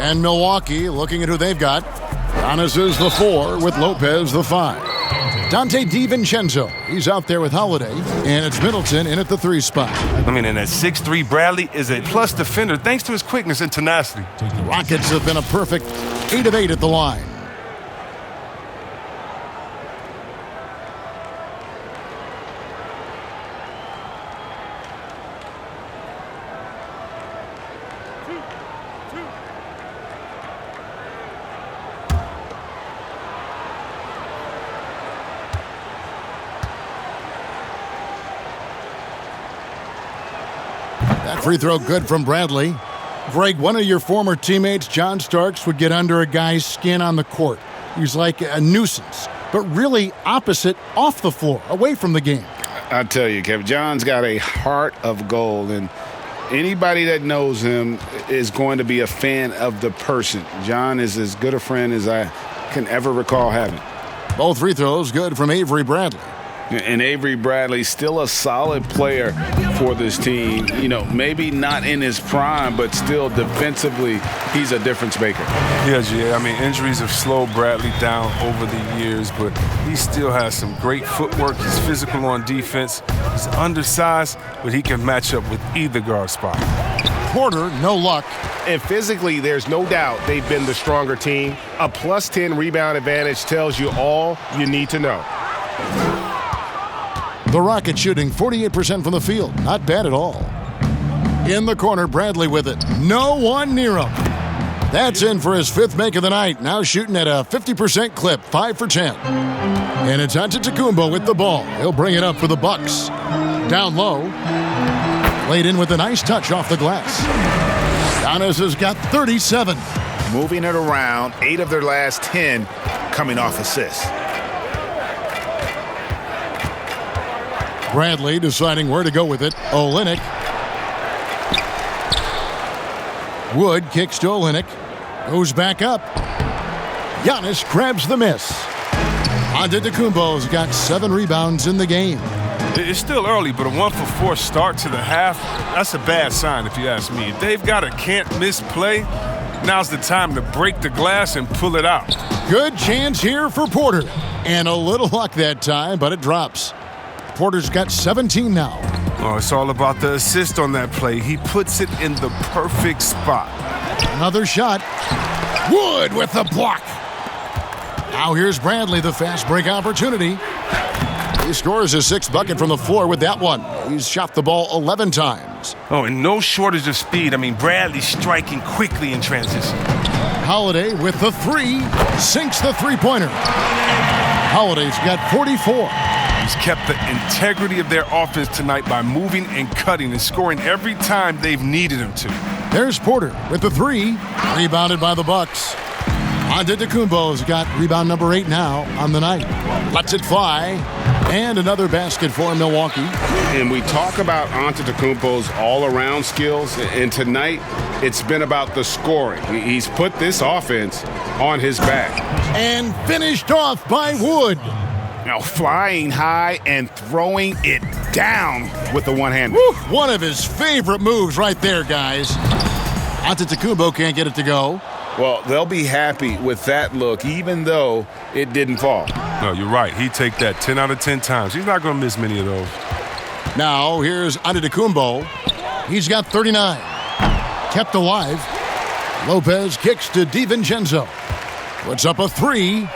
And Milwaukee looking at who they've got. Giannis is the 4 with Lopez the 5. Dante DiVincenzo, he's out there with Holiday, and it's Middleton in at the 3 spot. I mean, and that 6'3" Bradley is a plus defender thanks to his quickness and tenacity. The Rockets have been a perfect 8 of 8 at the line. That free throw good from Bradley. Greg, one of your former teammates, John Starks, would get under a guy's skin on the court. He's like a nuisance, but really opposite off the floor, away from the game. I tell you, Kevin, John's got a heart of gold, and anybody that knows him is going to be a fan of the person. John is as good a friend as I can ever recall having. Both free throws good from Avery Bradley. And Avery Bradley still a solid player for this team. You know, maybe not in his prime, but still defensively, he's a difference maker. Yeah, I mean, injuries have slowed Bradley down over the years, but he still has some great footwork. He's physical on defense. He's undersized, but he can match up with either guard spot. Porter, no luck. And physically, there's no doubt they've been the stronger team. A plus 10 rebound advantage tells you all you need to know. The Rockets shooting 48% from the field. Not bad at all. In the corner, Bradley with it. No one near him. That's in for his 5th make of the night. Now shooting at a 50% clip, 5 for 10. And it's Antetokounmpo with the ball. He'll bring it up for the Bucks. Down low. Laid in with a nice touch off the glass. Giannis has got 37. Moving it around, 8 of their last 10 coming off assists. Bradley deciding where to go with it. Olynyk. Wood kicks to Olynyk. Goes back up. Giannis grabs the miss. Antetokounmpo's got 7 rebounds in the game. It's still early, but a 1-for-4 start to the half, that's a bad sign if you ask me. If they've got a can't-miss play, now's the time to break the glass and pull it out. Good chance here for Porter. And a little luck that time, but it drops. Porter's got 17 now. Oh, it's all about the assist on that play. He puts it in the perfect spot. Another shot. Wood with the block. Now here's Bradley, the fast break opportunity. He scores his 6th bucket from the floor with that one. He's shot the ball 11 times. Oh, and no shortage of speed. I mean, Bradley's striking quickly in transition. Holiday with the 3, sinks the three-pointer. Holiday's got 44. He's kept the integrity of their offense tonight by moving and cutting and scoring every time they've needed him to. There's Porter with the 3, rebounded by the Bucks. Antetokounmpo's got rebound number 8 now on the night. Lets it fly, and another basket for Milwaukee. And we talk about Antetokounmpo's all-around skills, and tonight it's been about the scoring. He's put this offense on his back. And finished off by Wood. Now flying high and throwing it down with the one-hand. One of his favorite moves right there, guys. Antetokounmpo can't get it to go. Well, they'll be happy with that look, even though it didn't fall. No, you're right. He'd take that 10 out of 10 times. He's not going to miss many of those. Now, here's Antetokounmpo. He's got 39. Kept alive. Lopez kicks to DiVincenzo. Puts up a 3.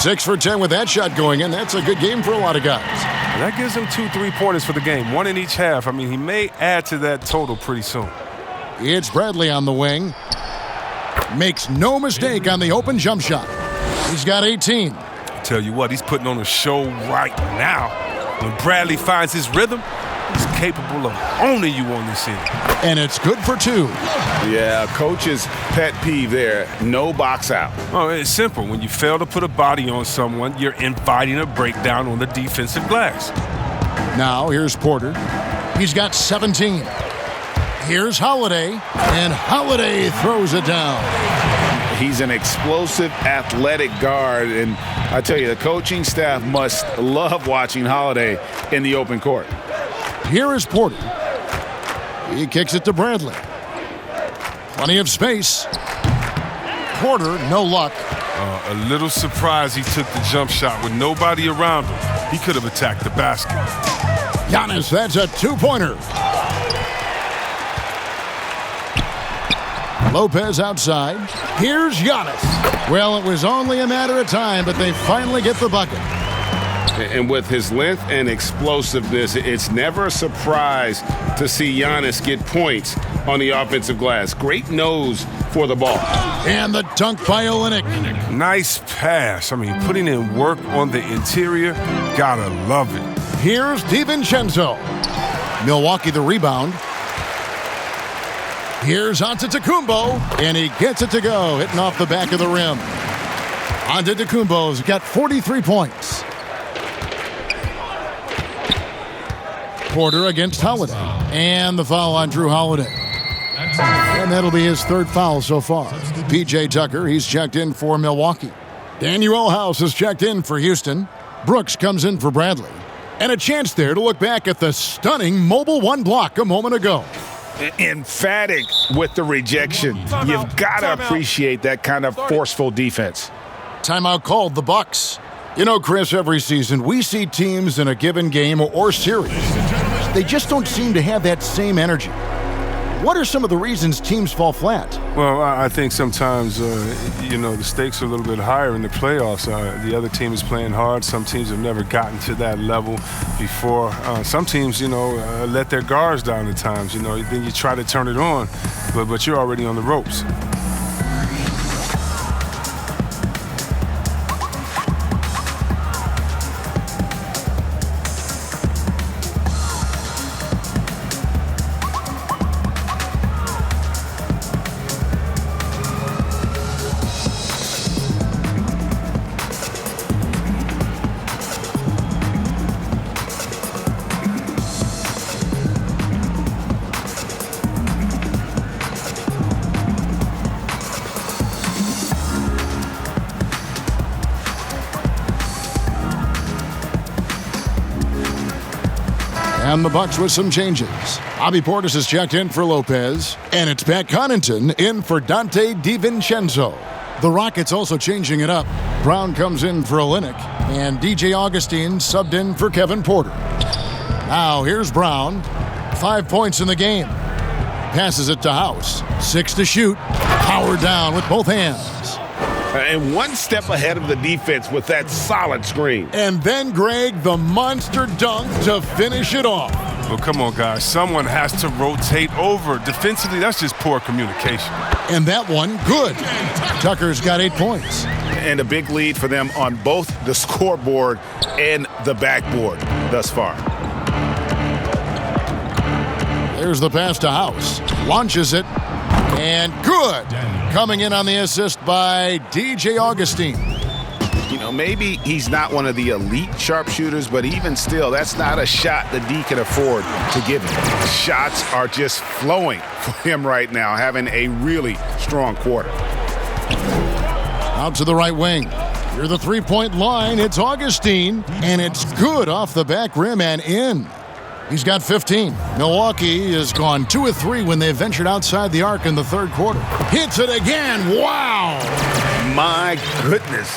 6 for 10 with that shot going in. That's a good game for a lot of guys. And that gives him 2 3-pointers for the game, 1 in each half. I mean, he may add to that total pretty soon. It's Bradley on the wing. Makes no mistake on the open jump shot. He's got 18. Tell you what, he's putting on a show right now. When Bradley finds his rhythm, he's capable of owning you on this end. And it's good for 2. Yeah, coach's pet peeve there, no box out. Oh, it's simple. When you fail to put a body on someone, you're inviting a breakdown on the defensive glass. Now, here's Porter. He's got 17. Here's Holiday, and Holiday throws it down. He's an explosive, athletic guard, and I tell you, the coaching staff must love watching Holiday in the open court. Here is Porter. He kicks it to Bradley. Plenty of space. Porter, no luck. A little surprised he took the jump shot with nobody around him. He could have attacked the basket. Giannis, that's a 2-pointer. Lopez outside. Here's Giannis. Well, it was only a matter of time, but they finally get the bucket. And with his length and explosiveness, it's never a surprise to see Giannis get points on the offensive glass. Great nose for the ball. And the dunk by Olynyk. Nice pass. I mean, putting in work on the interior, gotta love it. Here's DiVincenzo. Milwaukee the rebound. Here's Antetokounmpo, and he gets it to go, hitting off the back of the rim. Antetokounmpo's got 43 points. Porter against Holiday, and the foul on Drew Holiday. And that'll be his 3rd foul so far. P.J. Tucker, he's checked in for Milwaukee. Daniel House has checked in for Houston. Brooks comes in for Bradley. And a chance there to look back at the stunning mobile 1 block a moment ago. Emphatic with the rejection. You've got to appreciate that kind of forceful defense. Timeout called the Bucks. You know, Chris, every season we see teams in a given game or series. They just don't seem to have that same energy. What are some of the reasons teams fall flat? Well, I think sometimes, the stakes are a little bit higher in the playoffs. The other team is playing hard. Some teams have never gotten to that level before. Some teams, let their guards down at times. Then you try to turn it on, but you're already on the ropes. And the Bucks with some changes. Bobby Portis is checked in for Lopez. And it's Pat Connaughton in for Dante DiVincenzo. The Rockets also changing it up. Brown comes in for Olynyk. And DJ Augustine subbed in for Kevin Porter. Now here's Brown. 5 points in the game. Passes it to House. 6 to shoot. Power down with both hands. And one step ahead of the defense with that solid screen. And then, Greg, the monster dunk to finish it off. Well, come on, guys. Someone has to rotate over. Defensively, that's just poor communication. And that one, good. Tucker's got 8 points. And a big lead for them on both the scoreboard and the backboard thus far. There's the pass to House. Launches it. And good. Coming in on the assist by DJ Augustine. You know, maybe he's not one of the elite sharpshooters, but even still, that's not a shot that D can afford to give him. The shots are just flowing for him right now, having a really strong quarter. Out to the right wing. Near the three-point line, it's Augustine, and it's good off the back rim and in. He's got 15. Milwaukee has gone 2 of 3 when they ventured outside the arc in the third quarter. Hits it again. Wow. My goodness.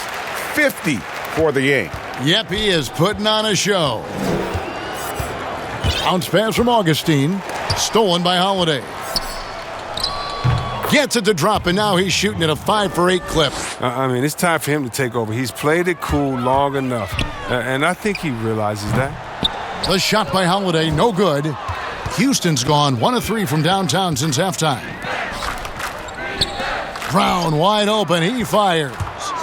50 for the game. Yep, he is putting on a show. Bounce pass from Augustine. Stolen by Holiday. Gets it to drop, and now he's shooting at a 5 for 8 clip. I mean, it's time for him to take over. He's played it cool long enough, and I think he realizes that. The shot by Holiday, no good. Houston's gone 1 of 3 from downtown since halftime. Brown wide open, he fires.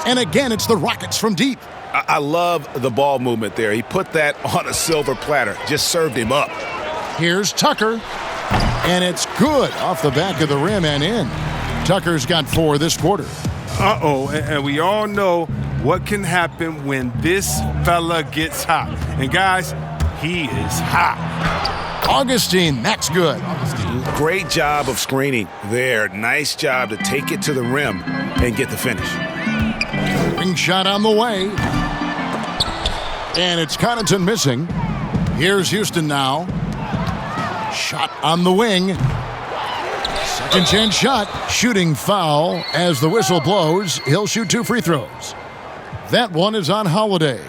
And again, it's the Rockets from deep. I love the ball movement there. He put that on a silver platter, just served him up. Here's Tucker. And it's good off the back of the rim and in. Tucker's got 4 this quarter. Uh-oh, and we all know what can happen when this fella gets hot. And guys, he is hot. Augustine, that's good. Great job of screening there. Nice job to take it to the rim and get the finish. Ring shot on the way. And it's Connaughton missing. Here's Houston now. Shot on the wing. Second chance shot. Shooting foul as the whistle blows. He'll shoot 2 free throws. That one is on Holiday.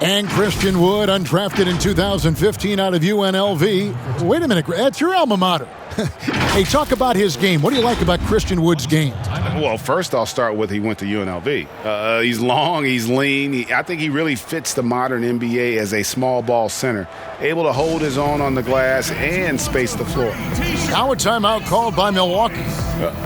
And Christian Wood, undrafted in 2015 out of UNLV. Wait a minute, that's your alma mater. Hey, talk about his game. What do you like about Christian Wood's game? Well, first I'll start with he went to UNLV. He's long, he's lean. I think he really fits the modern NBA as a small ball center, able to hold his own on the glass and space the floor. Now a timeout called by Milwaukee.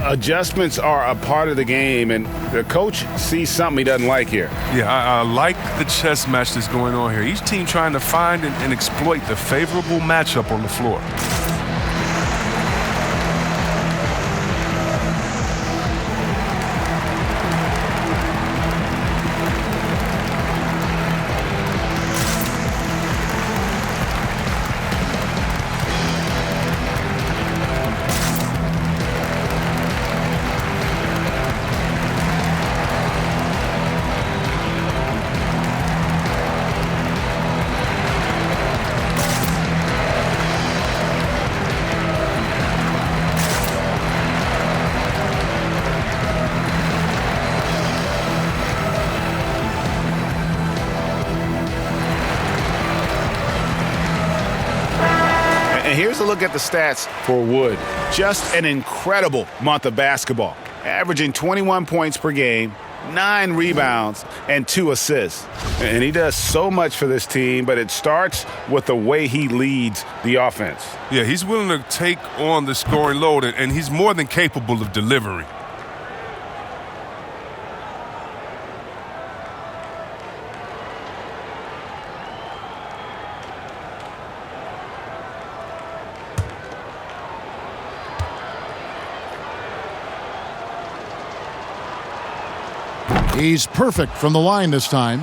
Adjustments are a part of the game, and the coach sees something he doesn't like here. Yeah, I like the chess match that's going on here. Each team trying to find and exploit the favorable matchup on the floor. And here's a look at the stats for Wood. Just an incredible month of basketball, averaging 21 points per game, 9 rebounds, and 2 assists. And he does so much for this team, but it starts with the way he leads the offense. Yeah, he's willing to take on the scoring load, and he's more than capable of delivering. He's perfect from the line this time.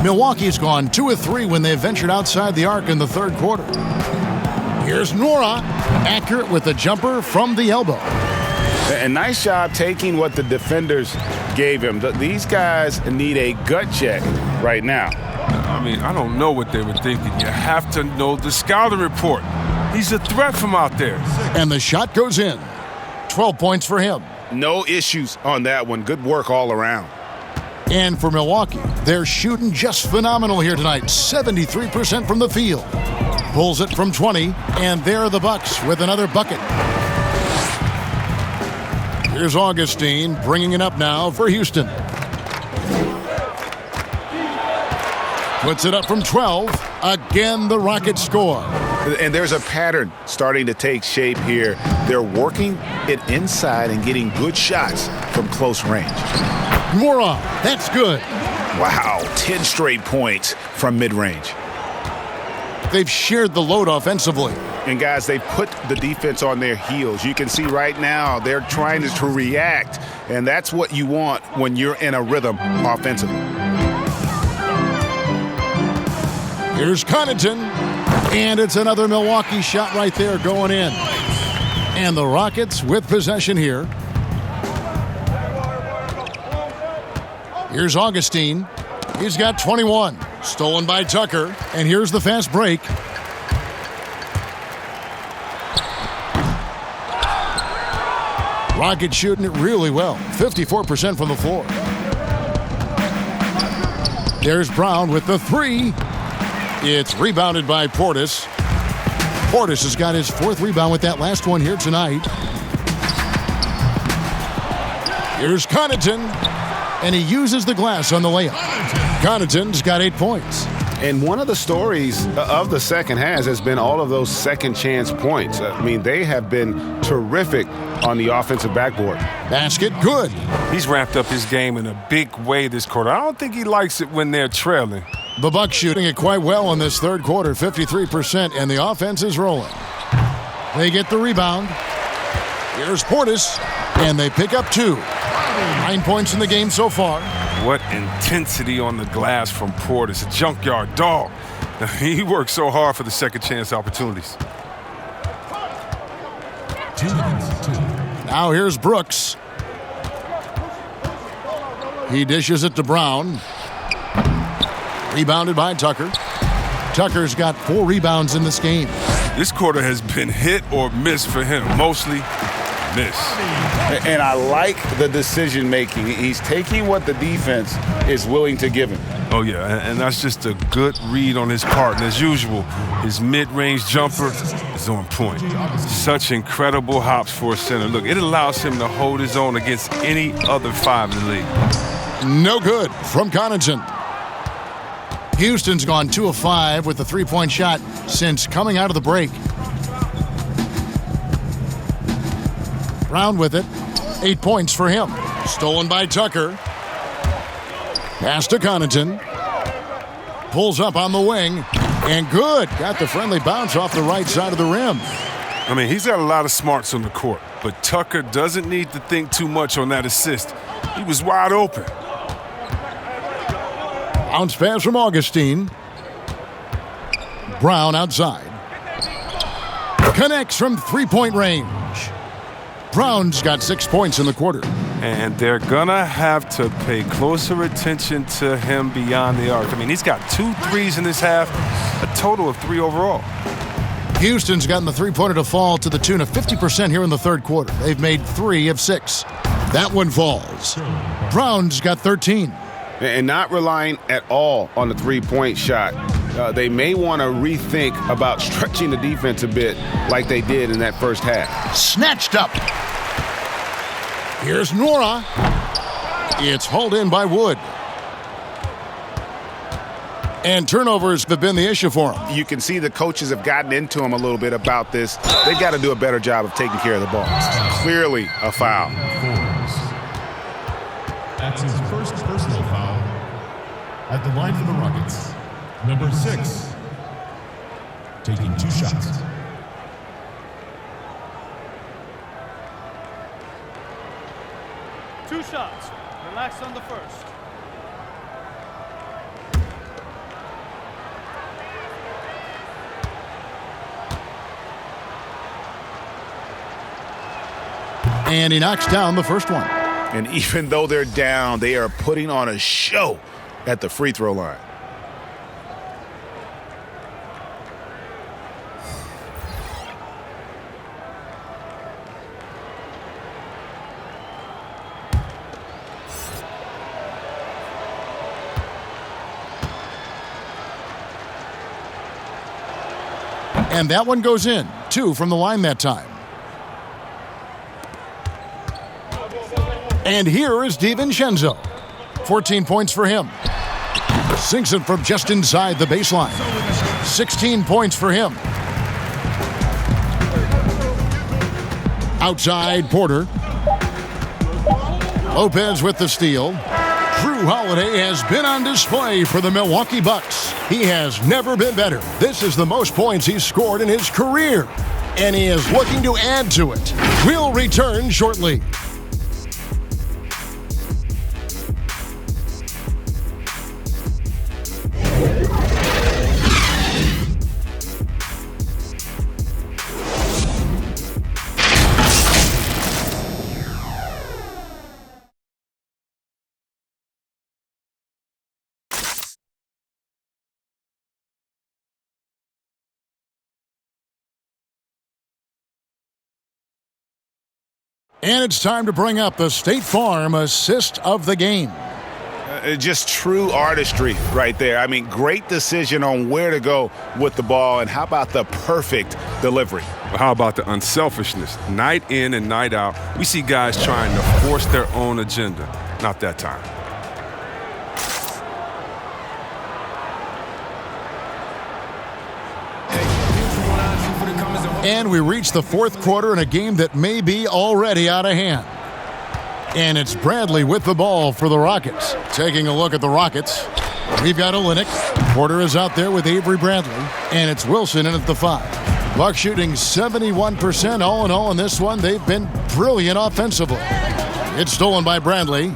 Milwaukee's gone 2 of 3 when they ventured outside the arc in the third quarter. Here's Nora, accurate with the jumper from the elbow. And nice job taking what the defenders gave him. These guys need a gut check right now. I mean, I don't know what they were thinking. You have to know the scouting report. He's a threat from out there. And the shot goes in. 12 points for him. No issues on that one. Good work all around. And for Milwaukee, they're shooting just phenomenal here tonight. 73% from the field. Pulls it from 20, and there are the Bucks with another bucket. Here's Augustine bringing it up now for Houston. Puts it up from 12. Again, the Rockets score. And there's a pattern starting to take shape here. They're working it inside and getting good shots from close range. Moron, that's good. Wow, 10 straight points from mid-range. They've shared the load offensively. And guys, they put the defense on their heels. You can see right now they're trying to react, and that's what you want when you're in a rhythm offensively. Here's Connaughton, and it's another Milwaukee shot right there going in. And the Rockets with possession here. Here's Augustine. He's got 21. Stolen by Tucker. And here's the fast break. Rockets shooting it really well. 54% from the floor. There's Brown with the three. It's rebounded by Portis. Portis has got his fourth rebound with that last one here tonight. Here's Connaughton. And he uses the glass on the layup. Connaughton's got 8 points. And one of the stories of the second half has been all of those second chance points. I mean, they have been terrific on the offensive backboard. Basket good. He's ramped up his game in a big way this quarter. I don't think he likes it when they're trailing. The Bucks shooting it quite well in this third quarter, 53%, and the offense is rolling. They get the rebound. Here's Portis, and they pick up 2. 9 points in the game so far. What intensity on the glass from Portis, a junkyard dog. He works so hard for the second chance opportunities. Now here's Brooks. He dishes it to Brown. Rebounded by Tucker. Tucker's got 4 rebounds in this game. This quarter has been hit or miss for him. Mostly miss. And I like the decision making. He's taking what the defense is willing to give him. Oh, yeah, and that's just a good read on his part. And as usual, his mid-range jumper is on point. Such incredible hops for a center. Look, it allows him to hold his own against any other 5 in the league. No good from Connaughton. Houston's gone 2 of 5 with the 3-point shot since coming out of the break. Brown with it. 8 points for him. Stolen by Tucker. Pass to Connaughton. Pulls up on the wing. And good. Got the friendly bounce off the right side of the rim. I mean, he's got a lot of smarts on the court, but Tucker doesn't need to think too much on that assist. He was wide open. Bounce pass from Augustine. Brown outside. Connects from 3-point range. Brown's got 6 points in the quarter. And they're going to have to pay closer attention to him beyond the arc. I mean, he's got 2 threes in this half, a total of 3 overall. Houston's gotten the three-pointer to fall to the tune of 50% here in the third quarter. They've made 3 of 6. That one falls. Brown's got 13. And not relying at all on the three-point shot. They may want to rethink about stretching the defense a bit like they did in that first half. Snatched up. Here's Nora. It's hauled in by Wood. And turnovers have been the issue for him. You can see the coaches have gotten into him a little bit about this. They've got to do a better job of taking care of the ball. Clearly a foul. That's his first personal foul. At the line for the Rockets, number 6, taking 2 shots. Two shots. Relax on the first. And he knocks down the first one. And even though they're down, they are putting on a show at the free throw line. And that one goes in. 2 from the line that time. And here is DiVincenzo. 14 points for him. Sinks it from just inside the baseline. 16 points for him. Outside, Porter. Lopez with the steal. Drew Holiday has been on display for the Milwaukee Bucks. He has never been better. This is the most points he's scored in his career, and he is looking to add to it. We'll return shortly. And it's time to bring up the State Farm assist of the game. Just true artistry right there. I mean, great decision on where to go with the ball, and how about the perfect delivery? How about the unselfishness? Night in and night out, we see guys trying to force their own agenda. Not that time. And we reach the fourth quarter in a game that may be already out of hand. And it's Bradley with the ball for the Rockets. Taking a look at the Rockets, we've got Olynyk. Porter is out there with Avery Bradley. And it's Wilson in at the 5. Bucks shooting 71% all in all in this one. They've been brilliant offensively. It's stolen by Bradley.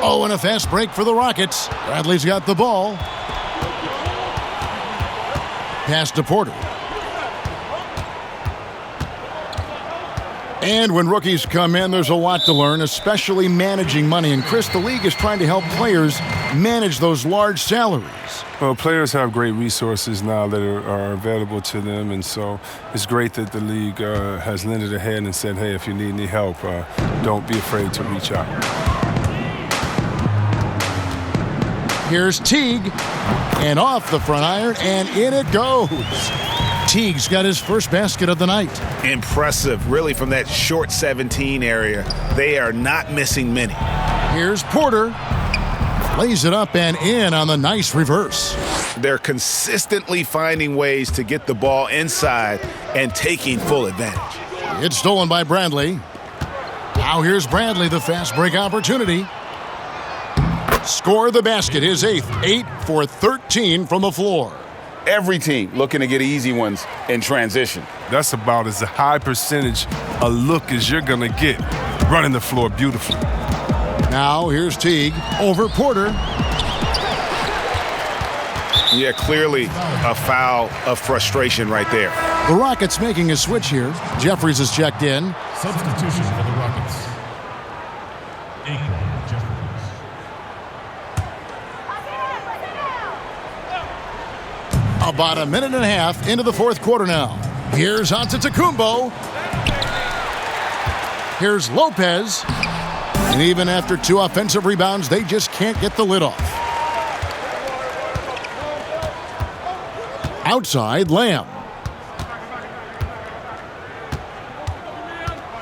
Oh, and a fast break for the Rockets. Bradley's got the ball. Pass to Porter. And when rookies come in, there's a lot to learn, especially managing money. And Chris, the league is trying to help players manage those large salaries. Well, players have great resources now that are available to them, and so it's great that the league has lended a hand and said, hey, if you need any help, don't be afraid to reach out. Here's Teague, and off the front iron, and in it goes. Teague's got his first basket of the night. Impressive, really, from that short 17 area. They are not missing many. Here's Porter. Lays it up and in on the nice reverse. They're consistently finding ways to get the ball inside and taking full advantage. It's stolen by Bradley. Now here's Bradley, the fast break opportunity. Score the basket, his 8th. 8 for 13 from the floor. Every team looking to get easy ones in transition. That's about as high percentage a look as you're going to get, running the floor beautifully. Now here's Teague over Porter. Yeah, clearly a foul of frustration right there. The Rockets making a switch here. Jeffries is checked in. Substitution for the Rockets. Jeffries. About a minute and a half into the fourth quarter now. Here's Antetokounmpo. Here's Lopez. And even after 2 offensive rebounds, they just can't get the lid off. Outside, Lamb.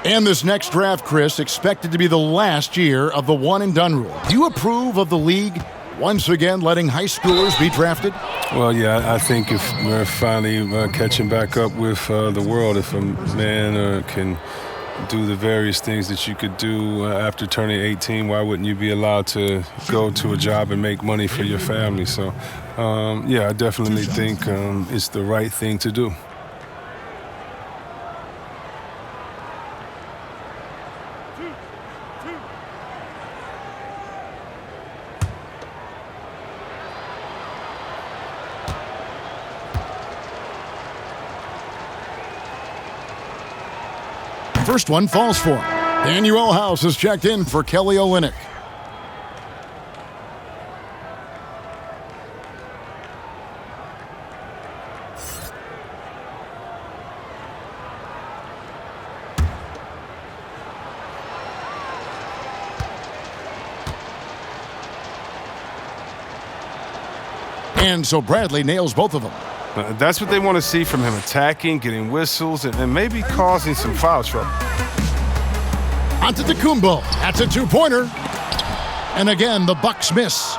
And this next draft, Chris, expected to be the last year of the one-and-done rule. Do you approve of the league once again letting high schoolers be drafted? Well, yeah, I think if we're finally catching back up with the world, if a man can do the various things that you could do after turning 18, why wouldn't you be allowed to go to a job and make money for your family? So, yeah, I definitely think it's the right thing to do. First one falls for him. Daniel House is checked in for Kelly Olynyk. And so Bradley nails both of them. That's what they want to see from him, attacking, getting whistles, and maybe causing some foul trouble. Antetokounmpo, that's a two-pointer. And again, the Bucks miss.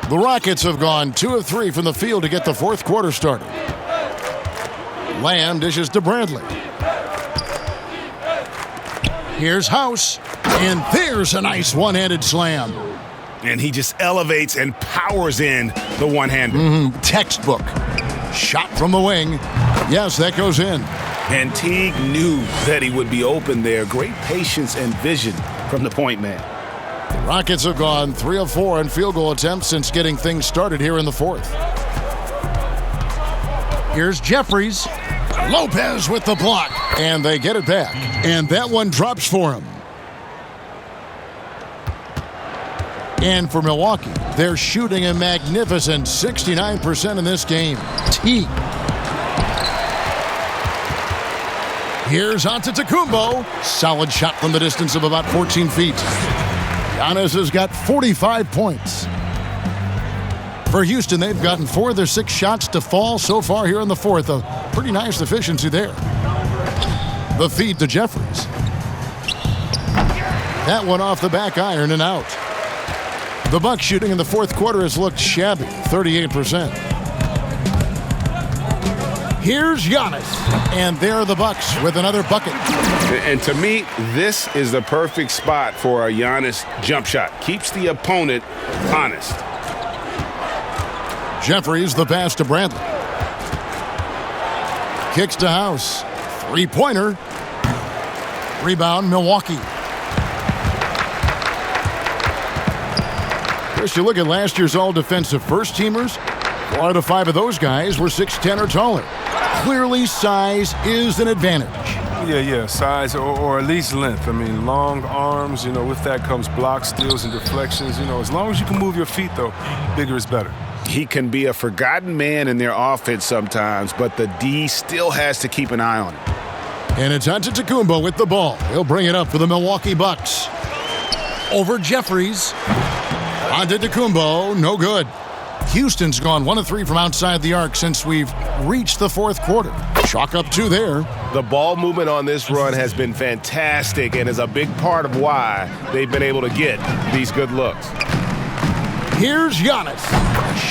The Rockets have gone 2 of 3 from the field to get the fourth quarter started. Lamb dishes to Bradley. Here's House, and there's a nice one-handed slam. And he just elevates and powers in the one-hander. Textbook. Shot from the wing. Yes, that goes in. And Teague knew that he would be open there. Great patience and vision from the point man. The Rockets have gone 3 of 4 in field goal attempts since getting things started here in the fourth. Here's Jeffries. Lopez with the block. And they get it back. And that one drops for him. And for Milwaukee, they're shooting a magnificent 69% in this game. Teague. Here's Antetokounmpo. Solid shot from the distance of about 14 feet. Giannis has got 45 points. For Houston, they've gotten 4 of their 6 shots to fall so far here in the fourth. A pretty nice efficiency there. The feed to Jeffries. That one off the back iron and out. The Bucks shooting in the fourth quarter has looked shabby, 38%. Here's Giannis, and there are the Bucks with another bucket. And to me, this is the perfect spot for a Giannis jump shot. Keeps the opponent honest. Jeffries the pass to Bradley. Kicks to House. Three-pointer. Rebound, Milwaukee. First, you look at last year's all-defensive first-teamers. 4 out of 5 of those guys were 6'10" or taller. Clearly, size is an advantage. Yeah, size or at least length. I mean, long arms, with that comes blocks, steals, and deflections. As long as you can move your feet, though, bigger is better. He can be a forgotten man in their offense sometimes, but the D still has to keep an eye on him. And it's Antetokounmpo with the ball. He'll bring it up for the Milwaukee Bucks. Over Jeffries. Antetokounmpo, no good. Houston's gone 1 of 3 from outside the arc since we've reached the fourth quarter. Chalk up 2 there. The ball movement on this run has been fantastic and is a big part of why they've been able to get these good looks. Here's Giannis.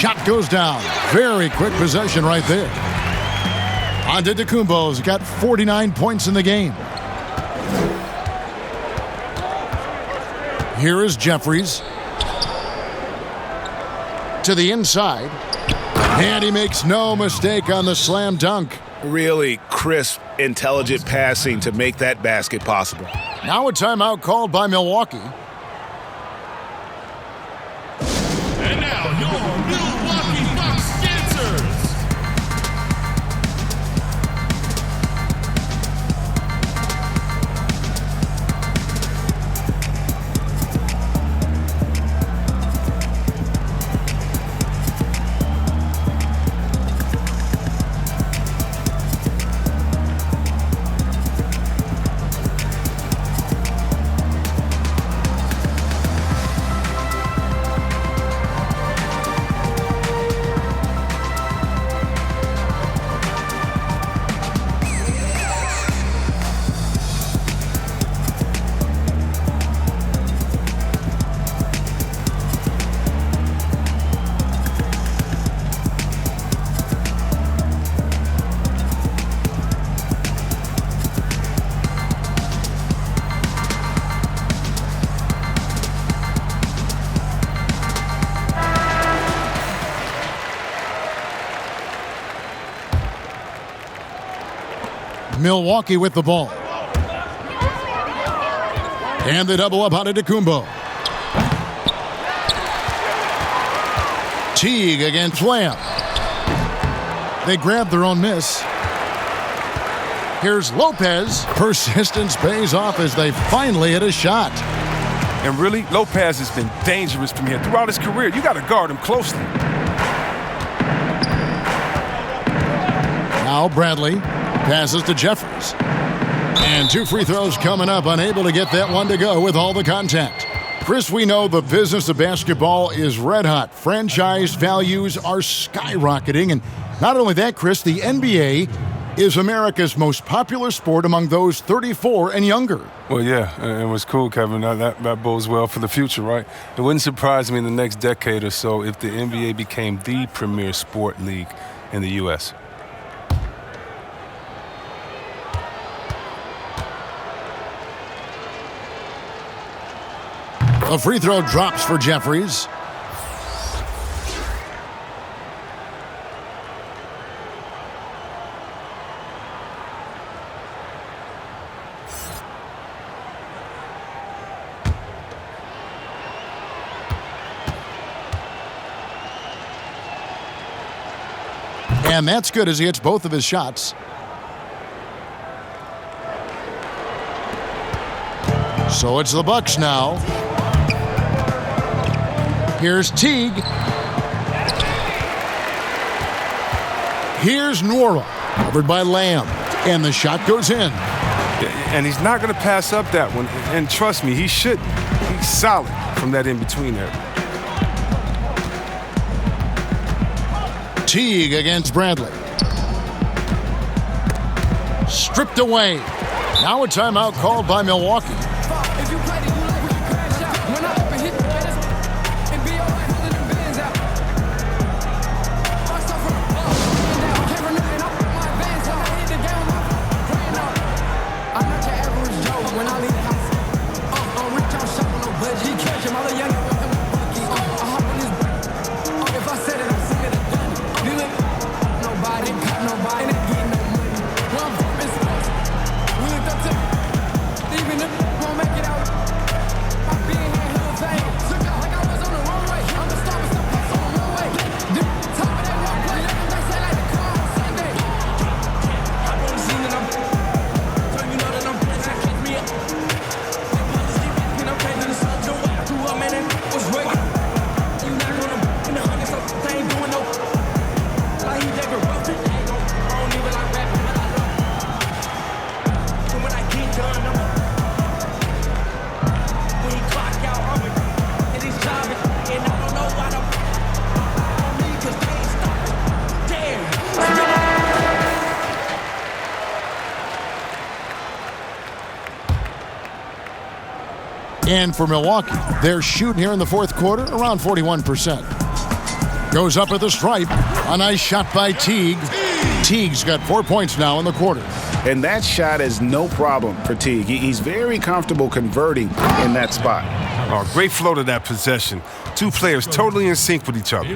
Shot goes down. Very quick possession right there. Antetokounmpo's got 49 points in the game. Here is Jeffries. To the inside. And he makes no mistake on the slam dunk. Really crisp, intelligent passing to make that basket possible. Now a timeout called by Milwaukee. And now your Milwaukee Bucks dancers. Milwaukee with the ball. And they double up Antetokounmpo. Teague against Lamb. They grab their own miss. Here's Lopez. Persistence pays off as they finally hit a shot. And really, Lopez has been dangerous from here throughout his career. You got to guard him closely. Now Bradley passes to Jeffries. And 2 free throws coming up, unable to get that one to go with all the contact. Chris, we know the business of basketball is red hot. Franchise values are skyrocketing. And not only that, Chris, the NBA is America's most popular sport among those 34 and younger. Well, yeah, it was cool, Kevin. That bodes well for the future, right? It wouldn't surprise me in the next decade or so if the NBA became the premier sport league in the U.S. A free throw drops for Jeffries. And that's good as he hits both of his shots. So it's the Bucks now. Here's Teague. Here's Nwora, covered by Lamb. And the shot goes in. And he's not going to pass up that one. And trust me, he should. He's solid from that in-between there. Teague against Bradley. Stripped away. Now a timeout called by Milwaukee. And for Milwaukee, they're shooting here in the fourth quarter around 41%. Goes up at the stripe. A nice shot by Teague. Teague's got 4 points now in the quarter. And that shot is no problem for Teague. He's very comfortable converting in that spot. Oh, great flow to that possession. Two players totally in sync with each other.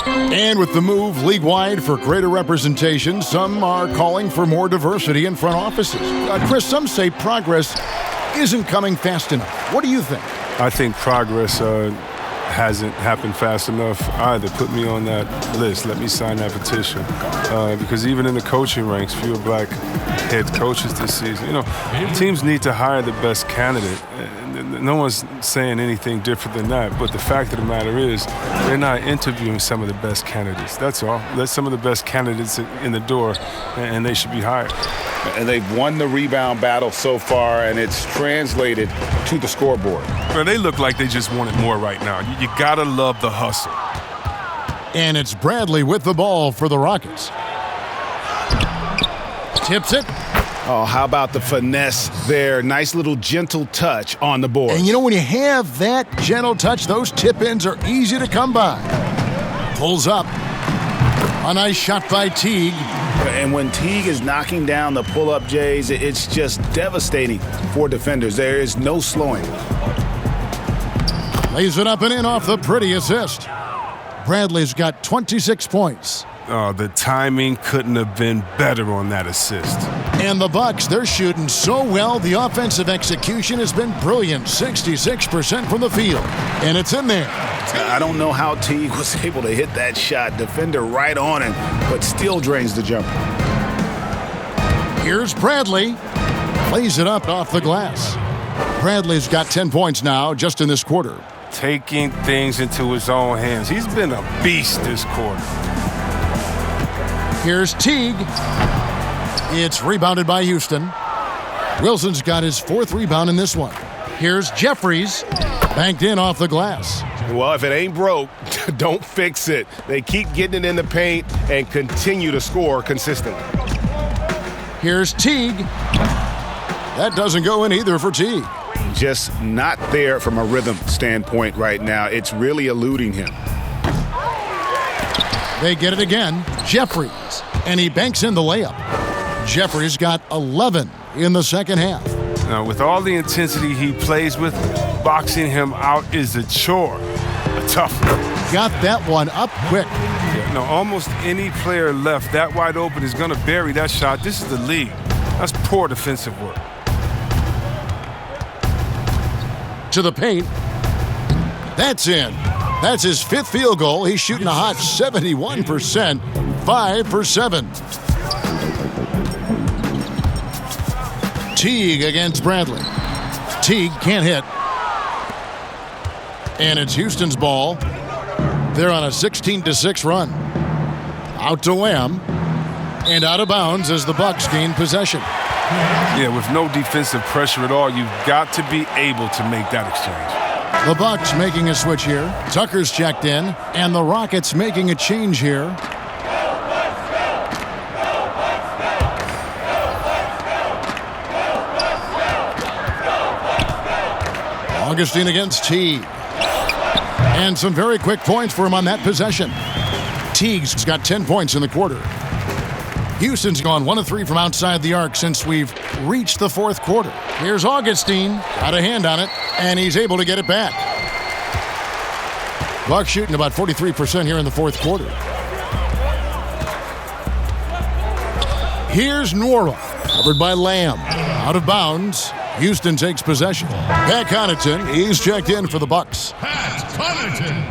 And with the move league-wide for greater representation, some are calling for more diversity in front offices. Chris, some say progress isn't coming fast enough. What do you think? I think progress hasn't happened fast enough either. Put me on that list. Let me sign that petition. Because even in the coaching ranks, fewer black head coaches this season. You know, teams need to hire the best candidate. No one's saying anything different than that. But the fact of the matter is, they're not interviewing some of the best candidates. That's all. Let some of the best candidates in the door, and they should be hired. And they've won the rebound battle so far, and it's translated to the scoreboard. Well, they look like they just want it more right now. You gotta love the hustle. And it's Bradley with the ball for the Rockets. Tips it. Oh, how about the finesse there? Nice little gentle touch on the board. And you know, when you have that gentle touch, those tip-ins are easy to come by. Pulls up. A nice shot by Teague. And when Teague is knocking down the pull-up Jays, it's just devastating for defenders. There is no slowing. Lays it up and in off the pretty assist. Bradley's got 26 points. Oh, the timing couldn't have been better on that assist. And the Bucks, they're shooting so well. The offensive execution has been brilliant. 66% from the field. And it's in there. I don't know how Teague was able to hit that shot. Defender right on him, but still drains the jumper. Here's Bradley. Plays it up off the glass. Bradley's got 10 points now just in this quarter. Taking things into his own hands. He's been a beast this quarter. Here's Teague. It's rebounded by Houston. Wilson's got his 4th rebound in this one. Here's Jeffries. Banked in off the glass. Well, if it ain't broke, don't fix it. They keep getting it in the paint and continue to score consistently. Here's Teague. That doesn't go in either for Teague. Just not there from a rhythm standpoint right now. It's really eluding him. They get it again. Jeffries. And he banks in the layup. Jeffries got 11 in the second half. Now, with all the intensity he plays with, boxing him out is a chore. A tough one. Got that one up quick. Yeah, no, almost any player left that wide open is going to bury that shot. This is the league. That's poor defensive work. To the paint. That's in. That's his 5th field goal. He's shooting a hot 71%. 5 for 7. Teague against Bradley. Teague can't hit. And it's Houston's ball. They're on a 16-6 run. Out to Lamb. And out of bounds as the Bucks gain possession. Yeah, with no defensive pressure at all, you've got to be able to make that exchange. The Bucks making a switch here. Tucker's checked in. And the Rockets making a change here. Augustine against Teague. And some very quick points for him on that possession. Teague's got 10 points in the quarter. Houston's gone 1 of 3 from outside the arc since we've reached the 4th quarter. Here's Augustine. Got a hand on it, and he's able to get it back. Bucks shooting about 43% here in the 4th quarter. Here's Nora. Covered by Lamb. Out of bounds. Houston takes possession. Pat Connaughton, he's checked in for the Bucks. Pat Connaughton.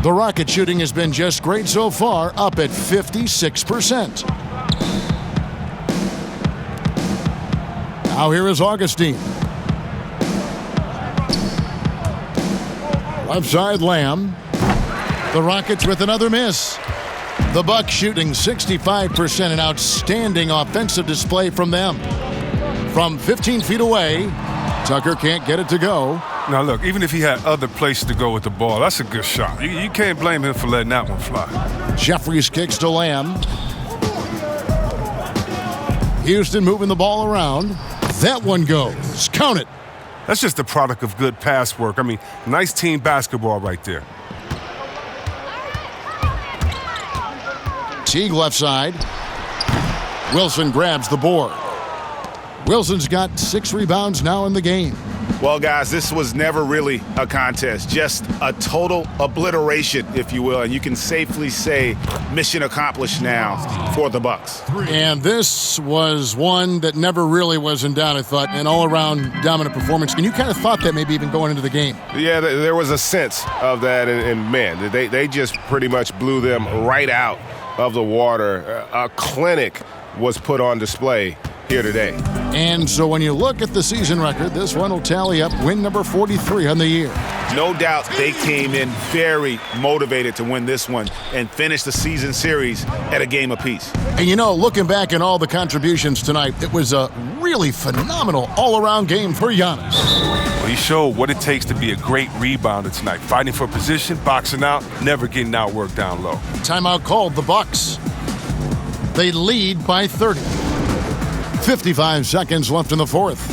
The Rocket shooting has been just great so far, up at 56%. Now here is Augustine. Left side Lamb. The Rockets with another miss. The Bucks shooting 65%, an outstanding offensive display from them. From 15 feet away, Tucker can't get it to go. Now look, even if he had other places to go with the ball, that's a good shot. You can't blame him for letting that one fly. Jeffries kicks to Lamb. Houston moving the ball around. That one goes. Count it. That's just the product of good pass work. I mean, nice team basketball right there. Teague left side. Wilson grabs the board. Wilson's got 6 rebounds now in the game. Well, guys, this was never really a contest, just a total obliteration, if you will, and you can safely say mission accomplished now for the Bucks. And this was one that never really was in doubt, I thought, an all-around dominant performance. And you kind of thought that maybe even going into the game. Yeah, there was a sense of that, and man, they just pretty much blew them right out of the water. A clinic was put on display here today. And so when you look at the season record, this one will tally up win number 43 on the year. No doubt they came in very motivated to win this one and finish the season series at a game apiece. And you know, looking back at all the contributions tonight, it was a really phenomenal all-around game for Giannis. Well, he showed what it takes to be a great rebounder tonight. Fighting for position, boxing out, never getting outworked down low. Timeout called, the Bucks. They lead by 30. 55 seconds left in the 4th.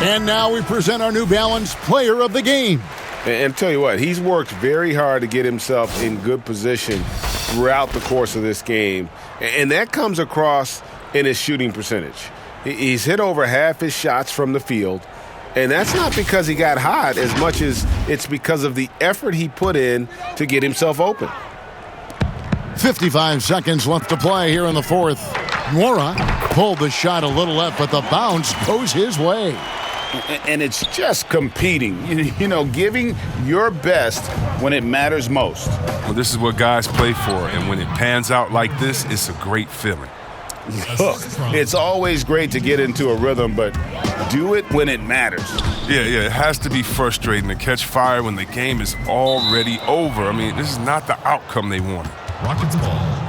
And now we present our New Balance Player of the Game. And tell you what, he's worked very hard to get himself in good position throughout the course of this game. And that comes across in his shooting percentage. He's hit over half his shots from the field. And that's not because he got hot as much as it's because of the effort he put in to get himself open. 55 seconds left to play here in the fourth. Nwora pulled the shot a little left, but the bounce goes his way. And it's just competing, giving your best when it matters most. Well, this is what guys play for, and when it pans out like this, it's a great feeling. Look, it's always great to get into a rhythm, but do it when it matters. Yeah, it has to be frustrating to catch fire when the game is already over. I mean, this is not the outcome they wanted. Rockets ball.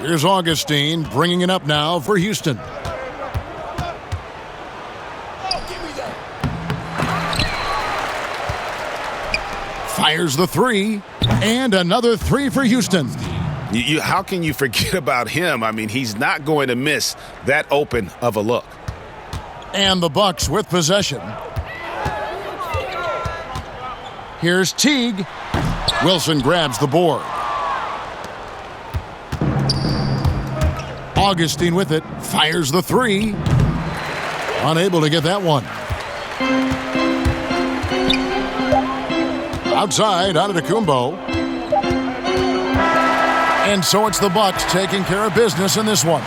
Here's Augustine bringing it up now for Houston. Fires the three, and another three for Houston. How can you forget about him? I mean, he's not going to miss that open of a look. And the Bucks with possession. Here's Teague. Wilson grabs the board. Augustine with it, fires the three. Unable to get that one. Outside, Antetokounmpo. And so it's the Bucks taking care of business in this one.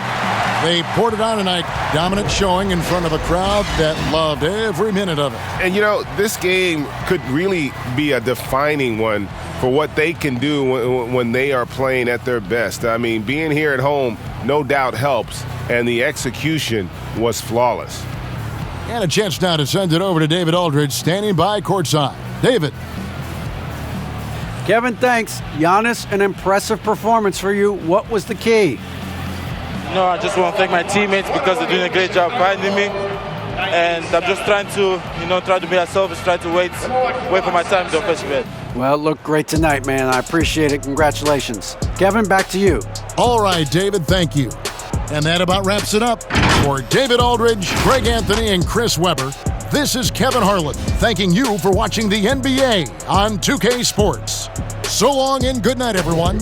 They poured it on tonight, dominant showing in front of a crowd that loved every minute of it. And this game could really be a defining one for what they can do when they are playing at their best. I mean, being here at home no doubt helps, and the execution was flawless. And a chance now to send it over to David Aldridge, standing by courtside. David. Kevin, thanks. Giannis, an impressive performance for you. What was the key? No, I just want to thank my teammates because they're doing a great job finding me. And I'm just trying to, try to be selfish, try to wait for my time to offensive end. Well, it looked great tonight, man. I appreciate it. Congratulations. Kevin, back to you. All right, David, thank you. And that about wraps it up. For David Aldridge, Greg Anthony, and Chris Webber, this is Kevin Harlan thanking you for watching the NBA on 2K Sports. So long and good night, everyone.